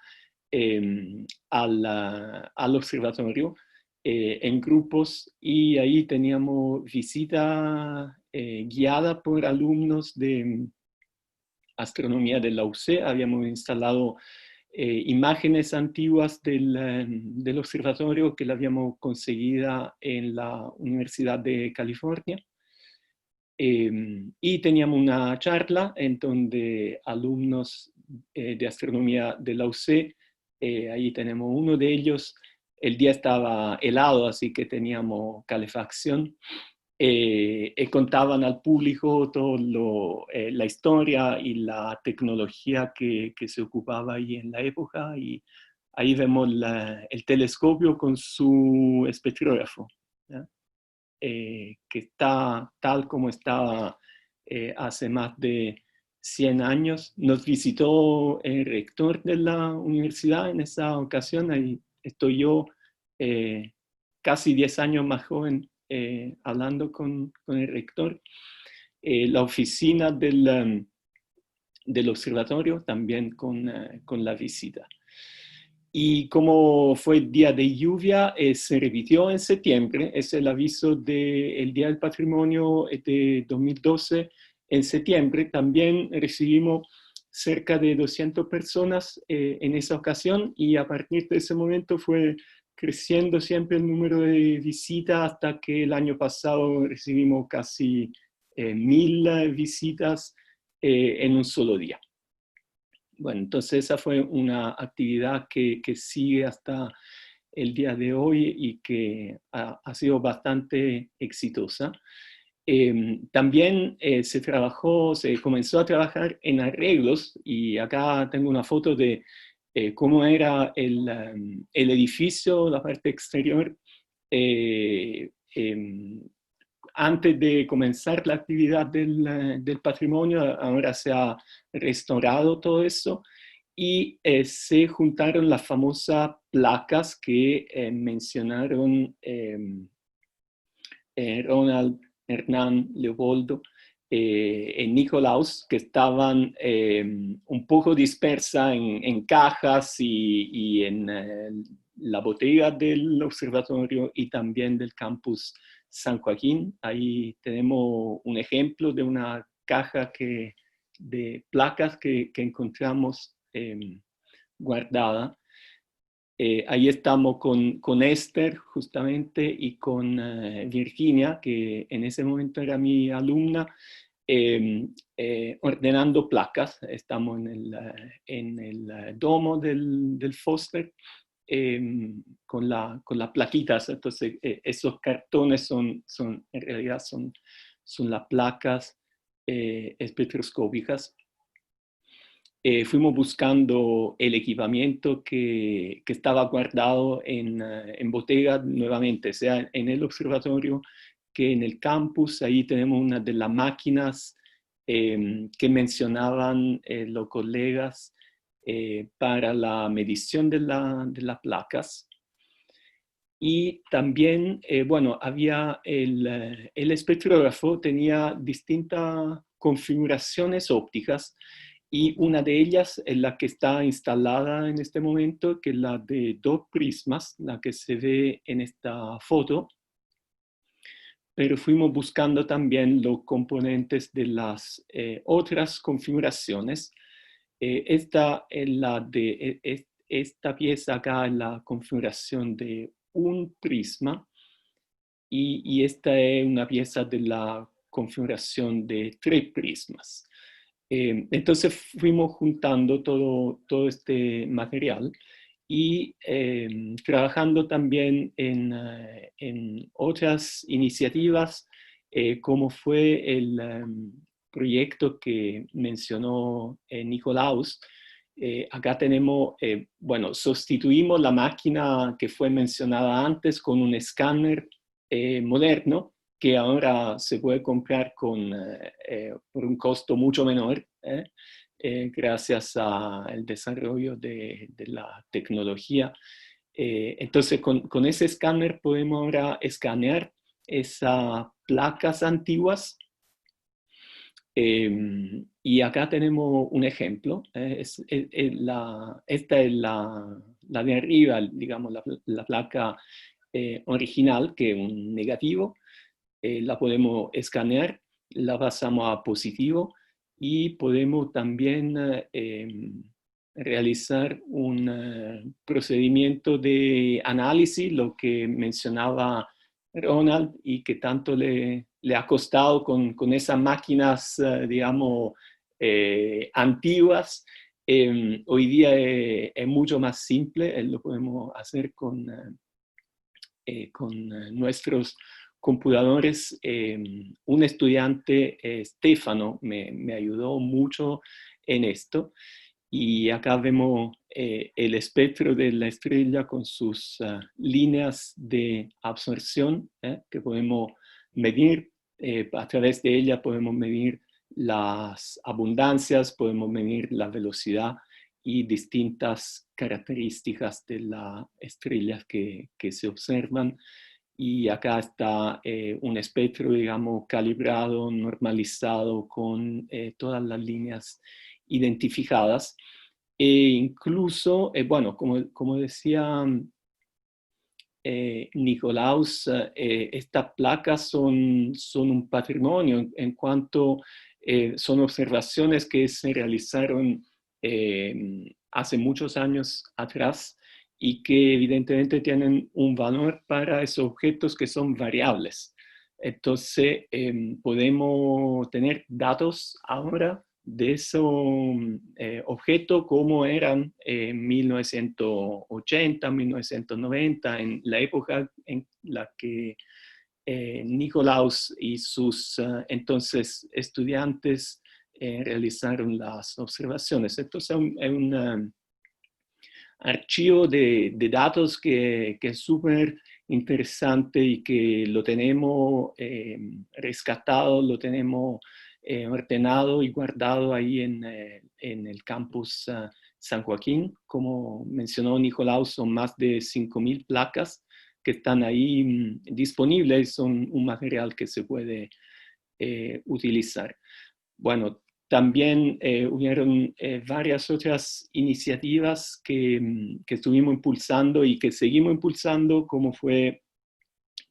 al observatorio en grupos, y ahí teníamos visita guiada por alumnos de astronomía de la UC. Habíamos instalado imágenes antiguas del observatorio que la habíamos conseguido en la Universidad de California. Y teníamos una charla en donde alumnos de astronomía de la UC, ahí tenemos uno de ellos. El día estaba helado, así que teníamos calefacción. contaban al público toda la historia y la tecnología que se ocupaba ahí en la época, y ahí vemos el telescopio con su espectrógrafo, que está tal como estaba hace más de 100 años. Nos visitó el rector de la universidad en esa ocasión, ahí estoy yo, casi 10 años más joven, hablando con el rector. La oficina del observatorio también con la visita. Y como fue día de lluvia, se repitió en septiembre. Es el aviso del Día del Patrimonio de 2012. En septiembre también recibimos cerca de 200 personas en esa ocasión, y a partir de ese momento fue creciendo siempre el número de visitas hasta que el año pasado recibimos casi 1000 visitas en un solo día. Bueno, entonces esa fue una actividad que sigue hasta el día de hoy y que ha sido bastante exitosa. También se comenzó a trabajar en arreglos, y acá tengo una foto de cómo era el edificio, la parte exterior, antes de comenzar la actividad del patrimonio. Ahora se ha restaurado todo eso, y se juntaron las famosas placas que mencionaron Ronald, Hernán, Leopoldo, Nicolaus, que estaban un poco dispersas en cajas y en la bodega del observatorio y también del campus San Joaquín. Ahí tenemos un ejemplo de una caja de placas que encontramos guardada. Ahí estamos con Esther justamente y con Virginia, que en ese momento era mi alumna, ordenando placas. Estamos en el domo del Foster con las plaquitas. Entonces esos cartones son en realidad son las placas espectroscópicas. Fuimos buscando el equipamiento que estaba guardado en bodegas nuevamente, sea en el observatorio que en el campus. Ahí tenemos una de las máquinas que mencionaban los colegas para la medición de las placas. Y también, bueno, había el espectrógrafo, tenía distintas configuraciones ópticas, y una de ellas es la que está instalada en este momento, que es la de 2 prismas, la que se ve en esta foto. Pero fuimos buscando también los componentes de las otras configuraciones. Esta pieza acá es la configuración de un prisma, y esta es una pieza de la configuración de 3 prismas. Entonces fuimos juntando todo este material y trabajando también en otras iniciativas, como fue el proyecto que mencionó Nicolaus. Acá tenemos, bueno, sustituimos la máquina que fue mencionada antes con un escáner moderno, que ahora se puede comprar por un costo mucho menor, gracias al desarrollo de la tecnología. Entonces, con ese escáner podemos ahora escanear esas placas antiguas. Y acá tenemos un ejemplo. Esta es la de arriba, digamos, la placa original, que es un negativo. La podemos escanear, la pasamos a positivo, y podemos también realizar un procedimiento de análisis, lo que mencionaba Ronald, y que tanto le ha costado con esas máquinas, digamos, antiguas. Hoy día es mucho más simple, lo podemos hacer con nuestros computadores, un estudiante, Stefano, me ayudó mucho en esto. Y acá vemos el espectro de la estrella con sus líneas de absorción que podemos medir. A través de ella podemos medir las abundancias, podemos medir la velocidad y distintas características de las estrellas que se observan. Y acá está un espectro, digamos, calibrado, normalizado con todas las líneas identificadas. E incluso, bueno, como decía Nicolaus, estas placas son un patrimonio en cuanto son observaciones que se realizaron hace muchos años atrás y que evidentemente tienen un valor para esos objetos que son variables. Entonces, podemos tener datos ahora de esos objetos como eran en 1980, 1990, en la época en la que Nicolaus y sus entonces estudiantes realizaron las observaciones. Entonces es un archivo de datos que es súper interesante y que lo tenemos rescatado, lo tenemos ordenado y guardado ahí en el campus San Joaquín. Como mencionó Nicolaus, son más de 5.000 placas que están ahí disponibles, son un material que se puede utilizar. Bueno, también hubieron varias otras iniciativas que estuvimos impulsando y que seguimos impulsando, como fue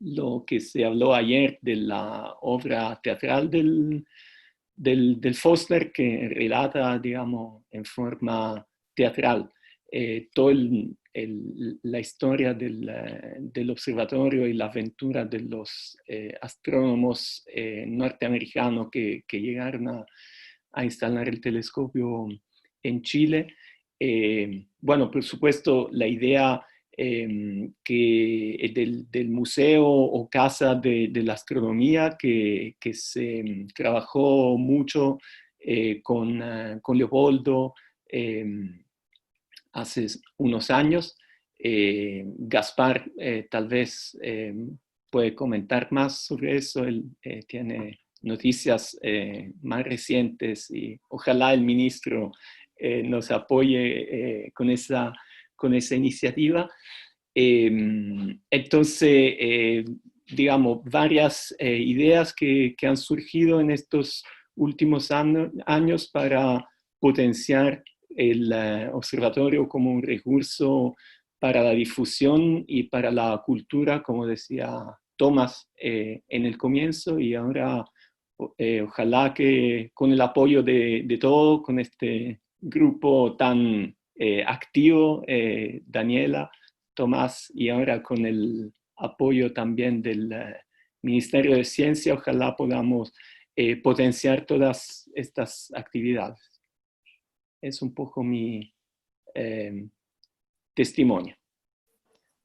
lo que se habló ayer de la obra teatral del Foster, que relata, digamos, en forma teatral toda la historia del observatorio y la aventura de los astrónomos norteamericanos que llegaron a instalar el telescopio en Chile. Bueno, por supuesto, la idea del museo o casa de la astronomía que se trabajó mucho con Leopoldo hace unos años. Gaspar tal vez puede comentar más sobre eso. Él tiene noticias más recientes y ojalá el ministro nos apoye con esa iniciativa. Entonces, digamos, varias ideas que han surgido en estos últimos años para potenciar el observatorio como un recurso para la difusión y para la cultura, como decía Tomás en el comienzo, y ahora ojalá que con el apoyo de todos, con este grupo tan activo, Daniela, Tomás, y ahora con el apoyo también del Ministerio de Ciencia, ojalá podamos potenciar todas estas actividades. Es un poco mi testimonio.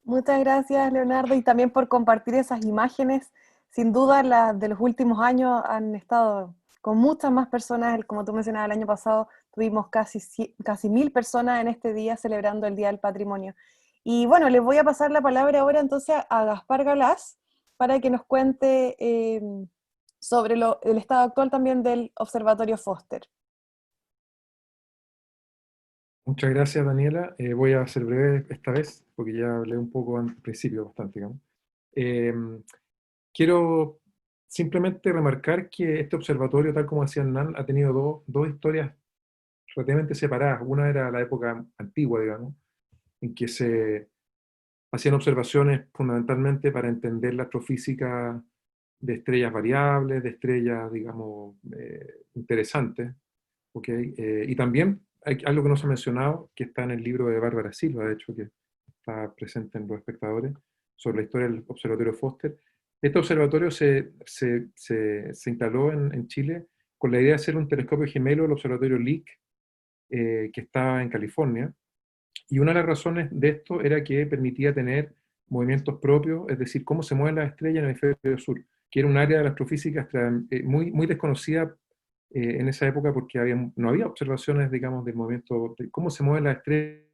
Muchas gracias, Leonardo, y también por compartir esas imágenes. Sin duda, las de los últimos años han estado con muchas más personas. Como tú mencionabas, el año pasado tuvimos casi 1.000 personas en este día celebrando el Día del Patrimonio. Y bueno, les voy a pasar la palabra ahora entonces a Gaspar Galaz para que nos cuente sobre el estado actual también del Observatorio Foster. Muchas gracias, Daniela. Voy a ser breve esta vez, porque ya hablé un poco al principio, bastante, digamos. Quiero simplemente remarcar que este observatorio, tal como decía Hernán, ha tenido dos historias relativamente separadas. Una era la época antigua, digamos, en que se hacían observaciones fundamentalmente para entender la astrofísica de estrellas variables, de estrellas, digamos, interesantes. ¿Okay? Y también hay algo que no se ha mencionado, que está en el libro de Bárbara Silva, de hecho, que está presente en los espectadores, sobre la historia del Observatorio Foster. Este observatorio se instaló en Chile con la idea de hacer un telescopio gemelo del Observatorio Lick, que está en California. Y una de las razones de esto era que permitía tener movimientos propios, es decir, cómo se mueven las estrellas en el hemisferio sur, que era un área de la astrofísica muy, muy desconocida en esa época porque no había observaciones, digamos, del movimiento, de cómo se mueven las estrellas,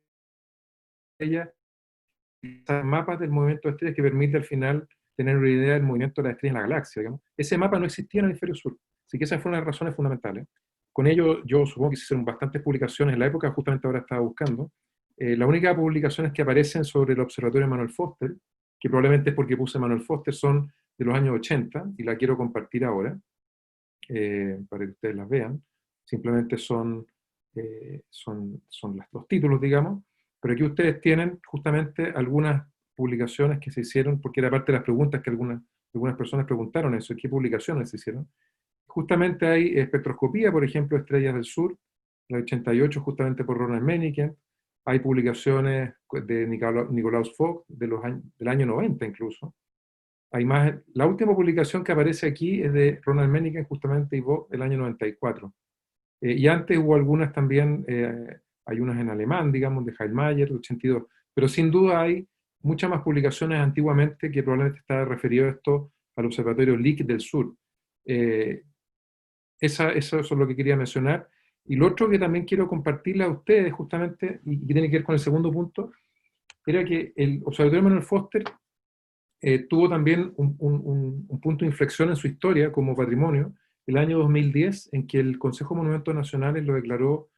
mapas del movimiento de estrellas que permite al final tener una idea del movimiento de las estrellas en la galaxia, digamos. Ese mapa no existía en el hemisferio sur, así que esas fueron las razones fundamentales. Con ello, yo supongo que se hicieron bastantes publicaciones en la época, justamente ahora estaba buscando. Las únicas publicaciones que aparecen sobre el observatorio de Manuel Foster, que probablemente es porque puse Manuel Foster, son de los años 80, y la quiero compartir ahora, para que ustedes las vean. Simplemente son los títulos, digamos, pero aquí ustedes tienen justamente algunas publicaciones que se hicieron, porque era parte de las preguntas que algunas personas preguntaron eso, ¿qué publicaciones se hicieron? Justamente hay espectroscopía, por ejemplo, Estrellas del Sur, la 88, justamente por Ronald Menniken. Hay publicaciones de Nicolaus Vogt, del año 90 incluso. Hay más, la última publicación que aparece aquí es de Ronald Menniken, justamente, y Vogt, del año 94. Y antes hubo algunas también, hay unas en alemán, digamos, de Heilmayer, 82. Pero sin duda hay muchas más publicaciones antiguamente que probablemente está referido esto al Observatorio Lick del Sur. Eso es lo que quería mencionar. Y lo otro que también quiero compartirle a ustedes, justamente, y que tiene que ver con el segundo punto, era que el Observatorio Manuel Foster tuvo también un punto de inflexión en su historia como patrimonio, el año 2010, en que el Consejo de Monumentos Nacionales lo declaró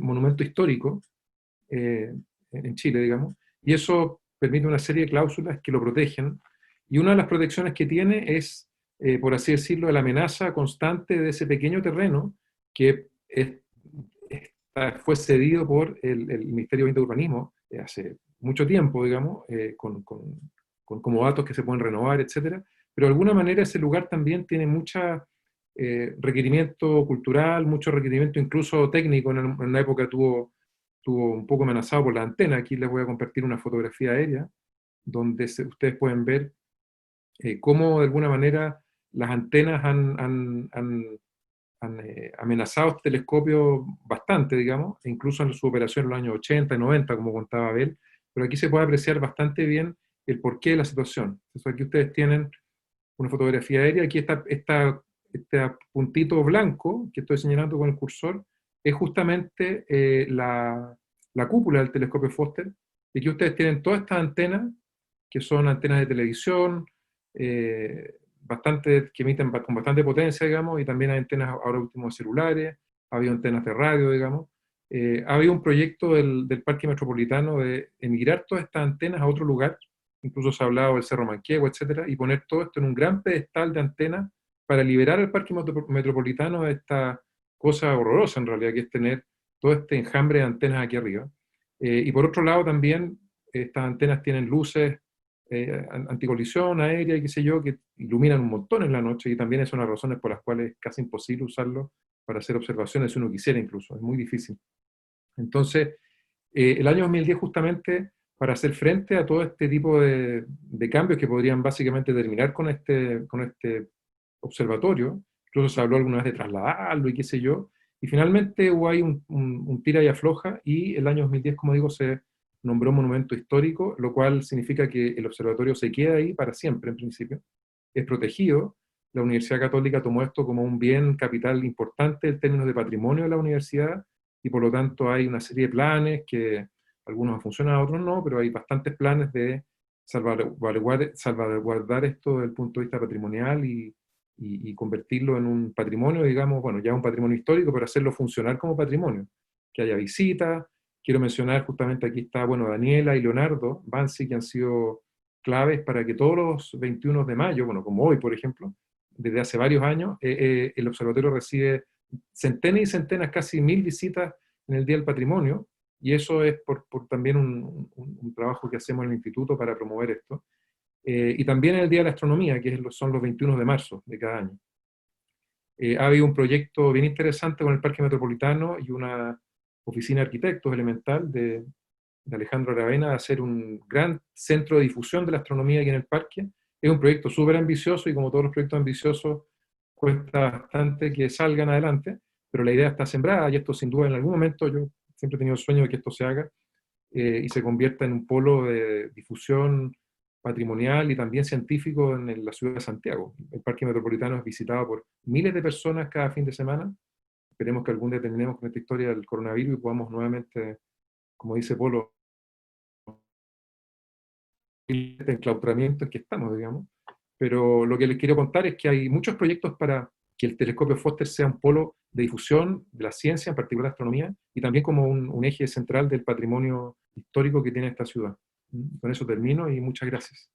monumento histórico en Chile, digamos, y eso permite una serie de cláusulas que lo protegen, y una de las protecciones que tiene es, por así decirlo, la amenaza constante de ese pequeño terreno que fue cedido por el Ministerio de Urbanismo hace mucho tiempo, digamos, como datos que se pueden renovar, etc. Pero de alguna manera ese lugar también tiene mucho requerimiento cultural, mucho requerimiento incluso técnico. En una época estuvo un poco amenazado por la antena. Aquí les voy a compartir una fotografía aérea donde ustedes pueden ver cómo de alguna manera las antenas han amenazado este telescopio bastante, digamos, e incluso en su operación en los años 80 y 90, como contaba Abel, pero aquí se puede apreciar bastante bien el porqué de la situación. Entonces aquí ustedes tienen una fotografía aérea, aquí está este puntito blanco que estoy señalando con el cursor, es justamente la cúpula del telescopio Foster, y aquí ustedes tienen todas estas antenas, que son antenas de televisión, que emiten con bastante potencia, digamos, y también hay antenas ahora último de celulares, ha habido antenas de radio, digamos. Ha habido un proyecto del Parque Metropolitano de emigrar todas estas antenas a otro lugar, incluso se ha hablado del Cerro Manquehue, etcétera, y poner todo esto en un gran pedestal de antenas para liberar al Parque Metropolitano de esta cosa horrorosa, en realidad, que es tener todo este enjambre de antenas aquí arriba. Y por otro lado también, estas antenas tienen luces anticolisión aérea y qué sé yo, que iluminan un montón en la noche, y también es una de las razones por las cuales es casi imposible usarlo para hacer observaciones si uno quisiera incluso, es muy difícil. Entonces, el año 2010 justamente, para hacer frente a todo este tipo de cambios que podrían básicamente terminar con este observatorio, incluso se habló alguna vez de trasladarlo y qué sé yo, y finalmente hubo ahí un tira y afloja, y el año 2010, como digo, se nombró monumento histórico, lo cual significa que el observatorio se queda ahí para siempre, en principio, es protegido. La Universidad Católica tomó esto como un bien capital importante en términos de patrimonio de la universidad, y por lo tanto hay una serie de planes que algunos han funcionado, otros no, pero hay bastantes planes de salvaguardar esto desde el punto de vista patrimonial y convertirlo en un patrimonio, digamos, bueno, ya un patrimonio histórico, pero hacerlo funcionar como patrimonio, que haya visitas. Quiero mencionar justamente aquí está, bueno, Daniela y Leonardo Bansi, que han sido claves para que todos los 21 de mayo, bueno, como hoy, por ejemplo, desde hace varios años, el observatorio recibe centenas y centenas, casi 1000 visitas en el Día del Patrimonio, y eso es por también un trabajo que hacemos en el instituto para promover esto. Y también en el Día de la Astronomía, que son los 21 de marzo de cada año. Ha habido un proyecto bien interesante con el Parque Metropolitano y una oficina de arquitectos elemental de Alejandro Aravena, de hacer un gran centro de difusión de la astronomía aquí en el parque. Es un proyecto súper ambicioso, y como todos los proyectos ambiciosos, cuesta bastante que salgan adelante, pero la idea está sembrada, y esto sin duda en algún momento, yo siempre he tenido el sueño de que esto se haga. y se convierta en un polo de difusión patrimonial y también científico en la ciudad de Santiago. El Parque Metropolitano es visitado por miles de personas cada fin de semana. Esperemos que algún día terminemos con esta historia del coronavirus y podamos nuevamente, como dice Polo, este enclaustramiento en que estamos, digamos. Pero lo que les quiero contar es que hay muchos proyectos para que el telescopio Foster sea un polo de difusión de la ciencia, en particular astronomía, y también como un eje central del patrimonio histórico que tiene esta ciudad. Con eso termino y muchas gracias.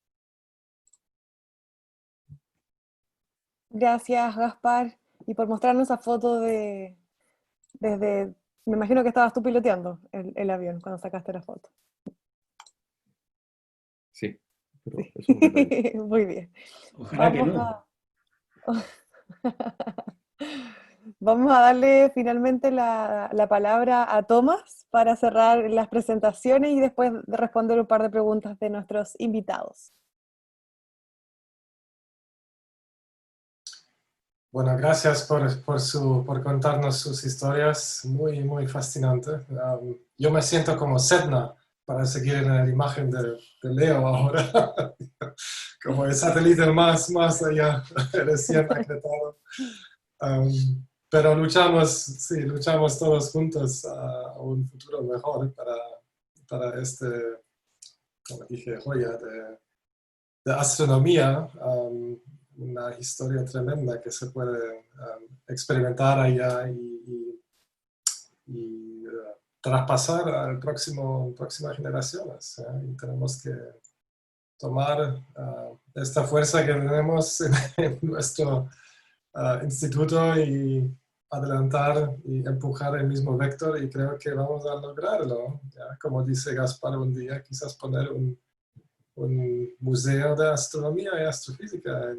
Gracias, Gaspar, y por mostrarnos esa foto desde, me imagino que estabas tú piloteando el avión cuando sacaste la foto. Sí, pero eso es un detalle. Muy bien. Ojalá que no. Vamos a darle finalmente la palabra a Tomás para cerrar las presentaciones y después de responder un par de preguntas de nuestros invitados. Bueno, gracias por contarnos sus historias, muy, muy fascinante. Yo me siento como Sedna, para seguir en la imagen de Leo ahora, como el satélite más allá, recién acreditado. Pero luchamos todos juntos a un futuro mejor para este, como dije, joya de astronomía, una historia tremenda que se puede experimentar allá y traspasar a próximas generaciones. Y tenemos que tomar esta fuerza que tenemos en nuestro instituto y adelantar y empujar el mismo vector, y creo que vamos a lograrlo. ¿Ya? Como dice Gaspar un día, quizás poner un museo de astronomía y astrofísica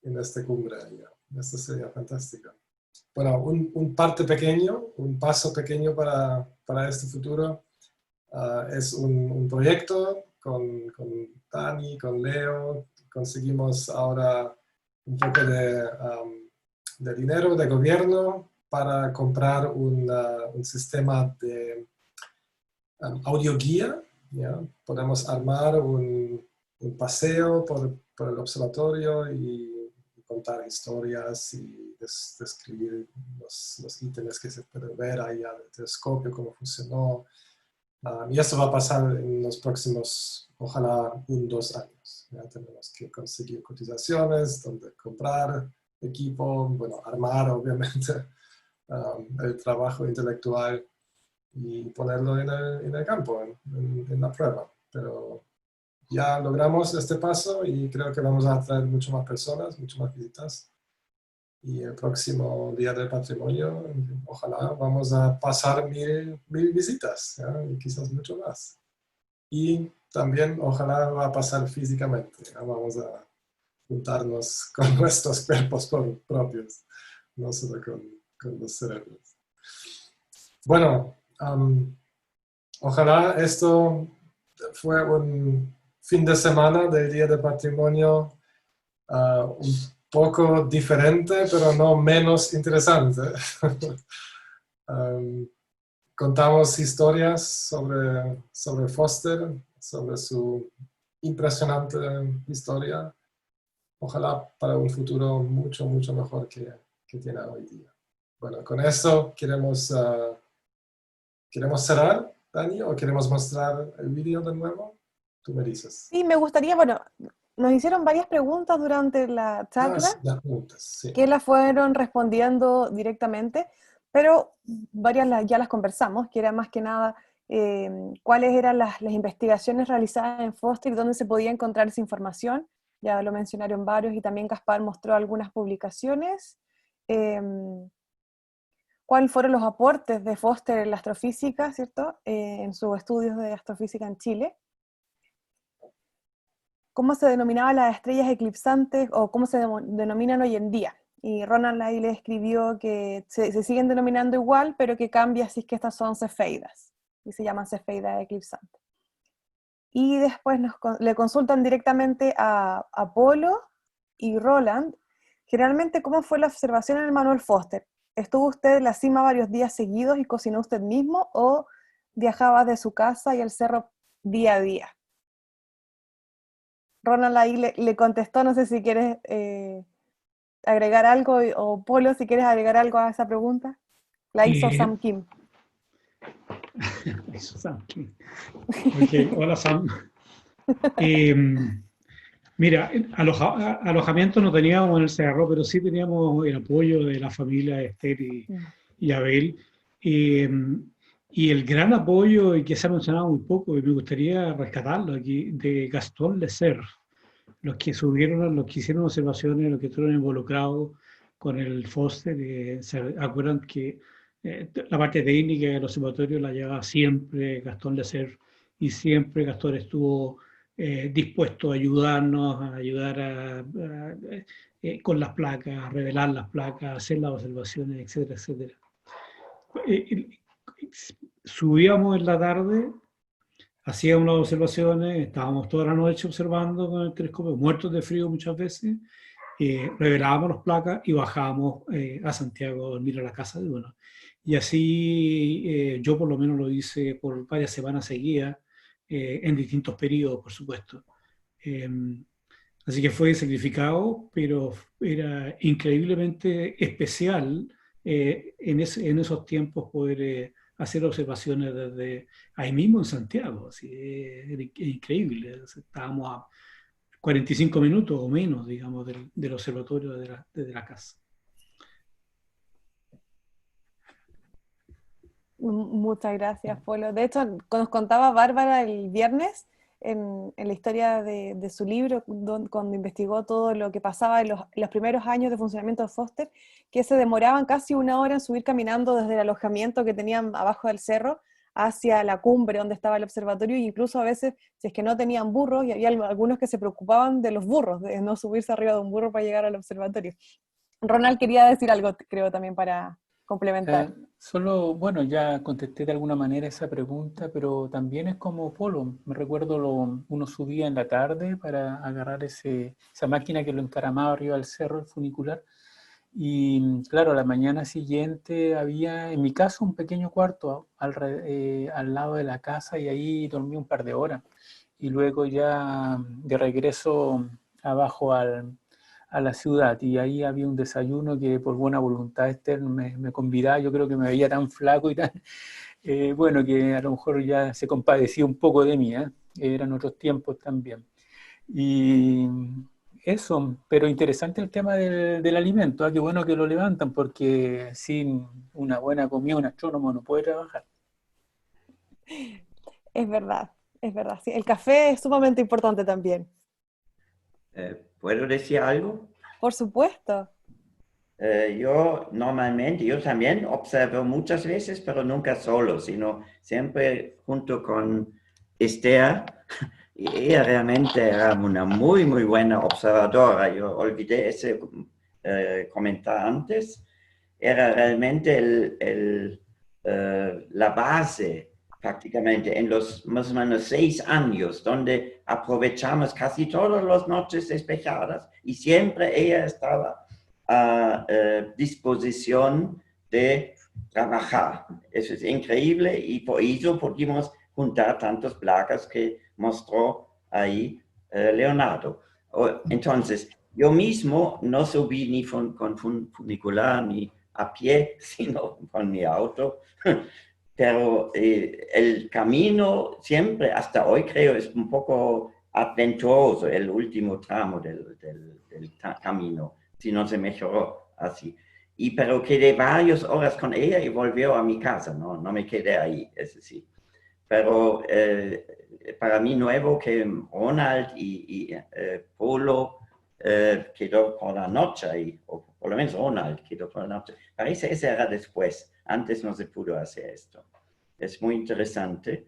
en esta cumbre. ¿Ya? Esto sería fantástico. Bueno, un paso pequeño para este futuro es un proyecto con Dani, con Leo. Conseguimos ahora un poco de dinero de gobierno para comprar un sistema de audioguía. ¿Ya? Podemos armar un paseo por el observatorio y contar historias y describir los ítems que se pueden ver ahí al telescopio, cómo funcionó. Y esto va a pasar en los próximos, ojalá, 2 años. Ya tenemos que conseguir cotizaciones, donde comprar equipo, bueno, armar obviamente el trabajo intelectual y ponerlo en el campo, en la prueba. Pero ya logramos este paso y creo que vamos a atraer mucho más personas, mucho más visitas. Y el próximo Día del Patrimonio, ojalá vamos a pasar 1000 visitas, ¿ya? Y quizás mucho más. Y también ojalá va a pasar físicamente, ¿ya? Vamos a juntarnos con nuestros cuerpos propios, no solo con los cerebros. Bueno, ojalá esto fue un fin de semana del Día del Patrimonio un poco diferente, pero no menos interesante. Contamos historias sobre Foster, sobre su impresionante historia. Ojalá para un futuro mucho mejor que tiene hoy día. Bueno, con esto queremos cerrar, Dani, o queremos mostrar el vídeo de nuevo. Tú me dices. Sí, me gustaría, bueno, nos hicieron varias preguntas durante la charla, las preguntas, sí. Que las fueron respondiendo directamente, pero varias ya las conversamos, que era más que nada cuáles eran las investigaciones realizadas en Foster y dónde se podía encontrar esa información. Ya lo mencionaron varios y también Gaspar mostró algunas publicaciones. ¿Cuáles fueron los aportes de Foster en la astrofísica, ¿cierto? En sus estudios de astrofísica en Chile. ¿Cómo se denominaban las estrellas eclipsantes o cómo se denominan hoy en día? Y Ronald ahí le escribió que se siguen denominando igual, pero que cambia si es que estas son cefeidas, y se llaman cefeidas eclipsantes. Y después le consultan directamente a Apolo y Roland, generalmente, ¿cómo fue la observación en el Manuel Foster? ¿Estuvo usted en la cima varios días seguidos y cocinó usted mismo, o viajaba de su casa y el cerro día a día? Ronald ahí le contestó, no sé si quieres agregar algo, o Polo, si quieres agregar algo a esa pregunta. La hizo Sam Kim. Sam Kim. Okay. Hola, Sam. Mira, alojamiento no teníamos en el cerro, pero sí teníamos el apoyo de la familia Esther y Abel. Y el gran apoyo, y que se ha mencionado muy poco, y me gustaría rescatarlo aquí, de Gastón Lecer, los que hicieron observaciones, los que estuvieron involucrados con el Foster. ¿Se acuerdan que la parte técnica del observatorio la llevaba siempre Gastón Lecer, y siempre Gastón estuvo dispuesto a ayudarnos, a ayudar con las placas, a revelar las placas, a hacer las observaciones, etcétera, etcétera. Subíamos en la tarde, hacíamos las observaciones, estábamos toda la noche observando con el telescopio, muertos de frío muchas veces, revelábamos las placas y bajábamos a Santiago a dormir a la casa de uno. Y así yo por lo menos lo hice por varias semanas seguidas, en distintos periodos, por supuesto. Así que fue sacrificado, pero era increíblemente especial en esos tiempos poder hacer observaciones desde ahí mismo en Santiago. Así, era increíble. Estábamos a 45 minutos o menos, digamos, del observatorio desde la casa. Muchas gracias, Polo. De hecho, nos contaba Bárbara el viernes en la historia de su libro, cuando investigó todo lo que pasaba en los primeros años de funcionamiento de Foster, que se demoraban casi una hora en subir caminando desde el alojamiento que tenían abajo del cerro hacia la cumbre donde estaba el observatorio, e incluso a veces, si es que no tenían burros, y había algunos que se preocupaban de los burros, de no subirse arriba de un burro para llegar al observatorio. Ronald quería decir algo, creo, también para complementar. Solo, bueno, ya contesté de alguna manera esa pregunta, pero también es como Polo. Me recuerdo, uno subía en la tarde para agarrar esa máquina que lo encaramaba arriba del cerro, el funicular, y claro, a la mañana siguiente había, en mi caso, un pequeño cuarto al lado de la casa, y ahí dormí un par de horas. Y luego ya de regreso abajo a la ciudad, y ahí había un desayuno que por buena voluntad Esther me convidaba. Yo creo que me veía tan flaco y tan, bueno, que a lo mejor ya se compadecía un poco de mí, eran otros tiempos también. Y eso, pero interesante el tema del alimento, qué bueno que lo levantan, porque sin una buena comida un astrónomo no puede trabajar. Es verdad, sí. El café es sumamente importante también. ¿Puedo decir algo? Por supuesto. Yo también observo muchas veces, pero nunca solo, sino siempre junto con Esther. Y ella realmente era una muy, muy buena observadora. Yo olvidé ese comentar antes. Era realmente la base prácticamente en los más o menos 6 años, donde aprovechamos casi todas las noches despejadas, y siempre ella estaba a disposición de trabajar. Eso es increíble, y por eso pudimos juntar tantas placas que mostró ahí Leonardo. Entonces, yo mismo no subí ni con funicular ni a pie, sino con mi auto. Pero el camino siempre, hasta hoy creo, es un poco aventuroso, el último tramo del camino, si no se mejoró así. Pero quedé varias horas con ella y volvió a mi casa, no me quedé ahí, eso sí. Pero para mí nuevo que Ronald y Polo quedó por la noche, o por lo menos Ronald quedó por la noche. Parece que ese era después, antes no se pudo hacer esto. Es muy interesante.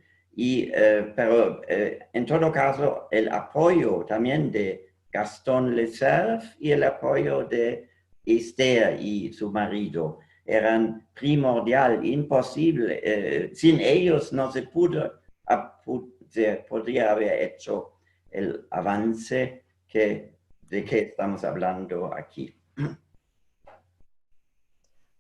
Pero en todo caso, el apoyo también de Gastón Lecerf y el apoyo de Esther y su marido eran primordial, imposible. Sin ellos no se podría haber hecho el avance de que estamos hablando aquí.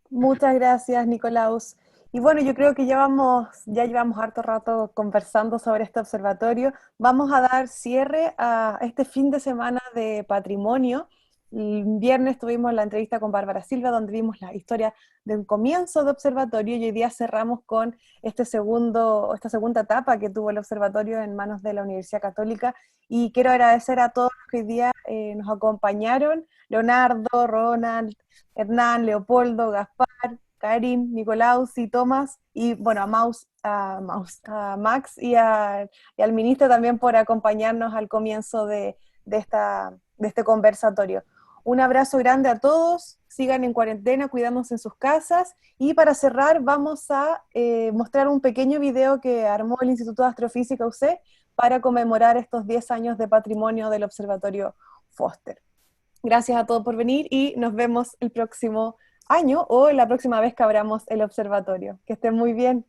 Muchas gracias, Nicolaus. Y bueno, yo creo que ya llevamos harto rato conversando sobre este observatorio. Vamos a dar cierre a este fin de semana de patrimonio. El viernes tuvimos la entrevista con Bárbara Silva, donde vimos la historia del comienzo de observatorio, y hoy día cerramos con esta segunda etapa que tuvo el observatorio en manos de la Universidad Católica. Y quiero agradecer a todos los que hoy día nos acompañaron: Leonardo, Ronald, Hernán, Leopoldo, Gaspar, Karin, Nicolaus y Tomás, y bueno, a Max y al ministro también por acompañarnos al comienzo de este conversatorio. Un abrazo grande a todos, sigan en cuarentena, cuidándose en sus casas, y para cerrar vamos a mostrar un pequeño video que armó el Instituto de Astrofísica UC para conmemorar estos 10 años de patrimonio del Observatorio Foster. Gracias a todos por venir y nos vemos el próximo año o la próxima vez que abramos el observatorio. Que estén muy bien.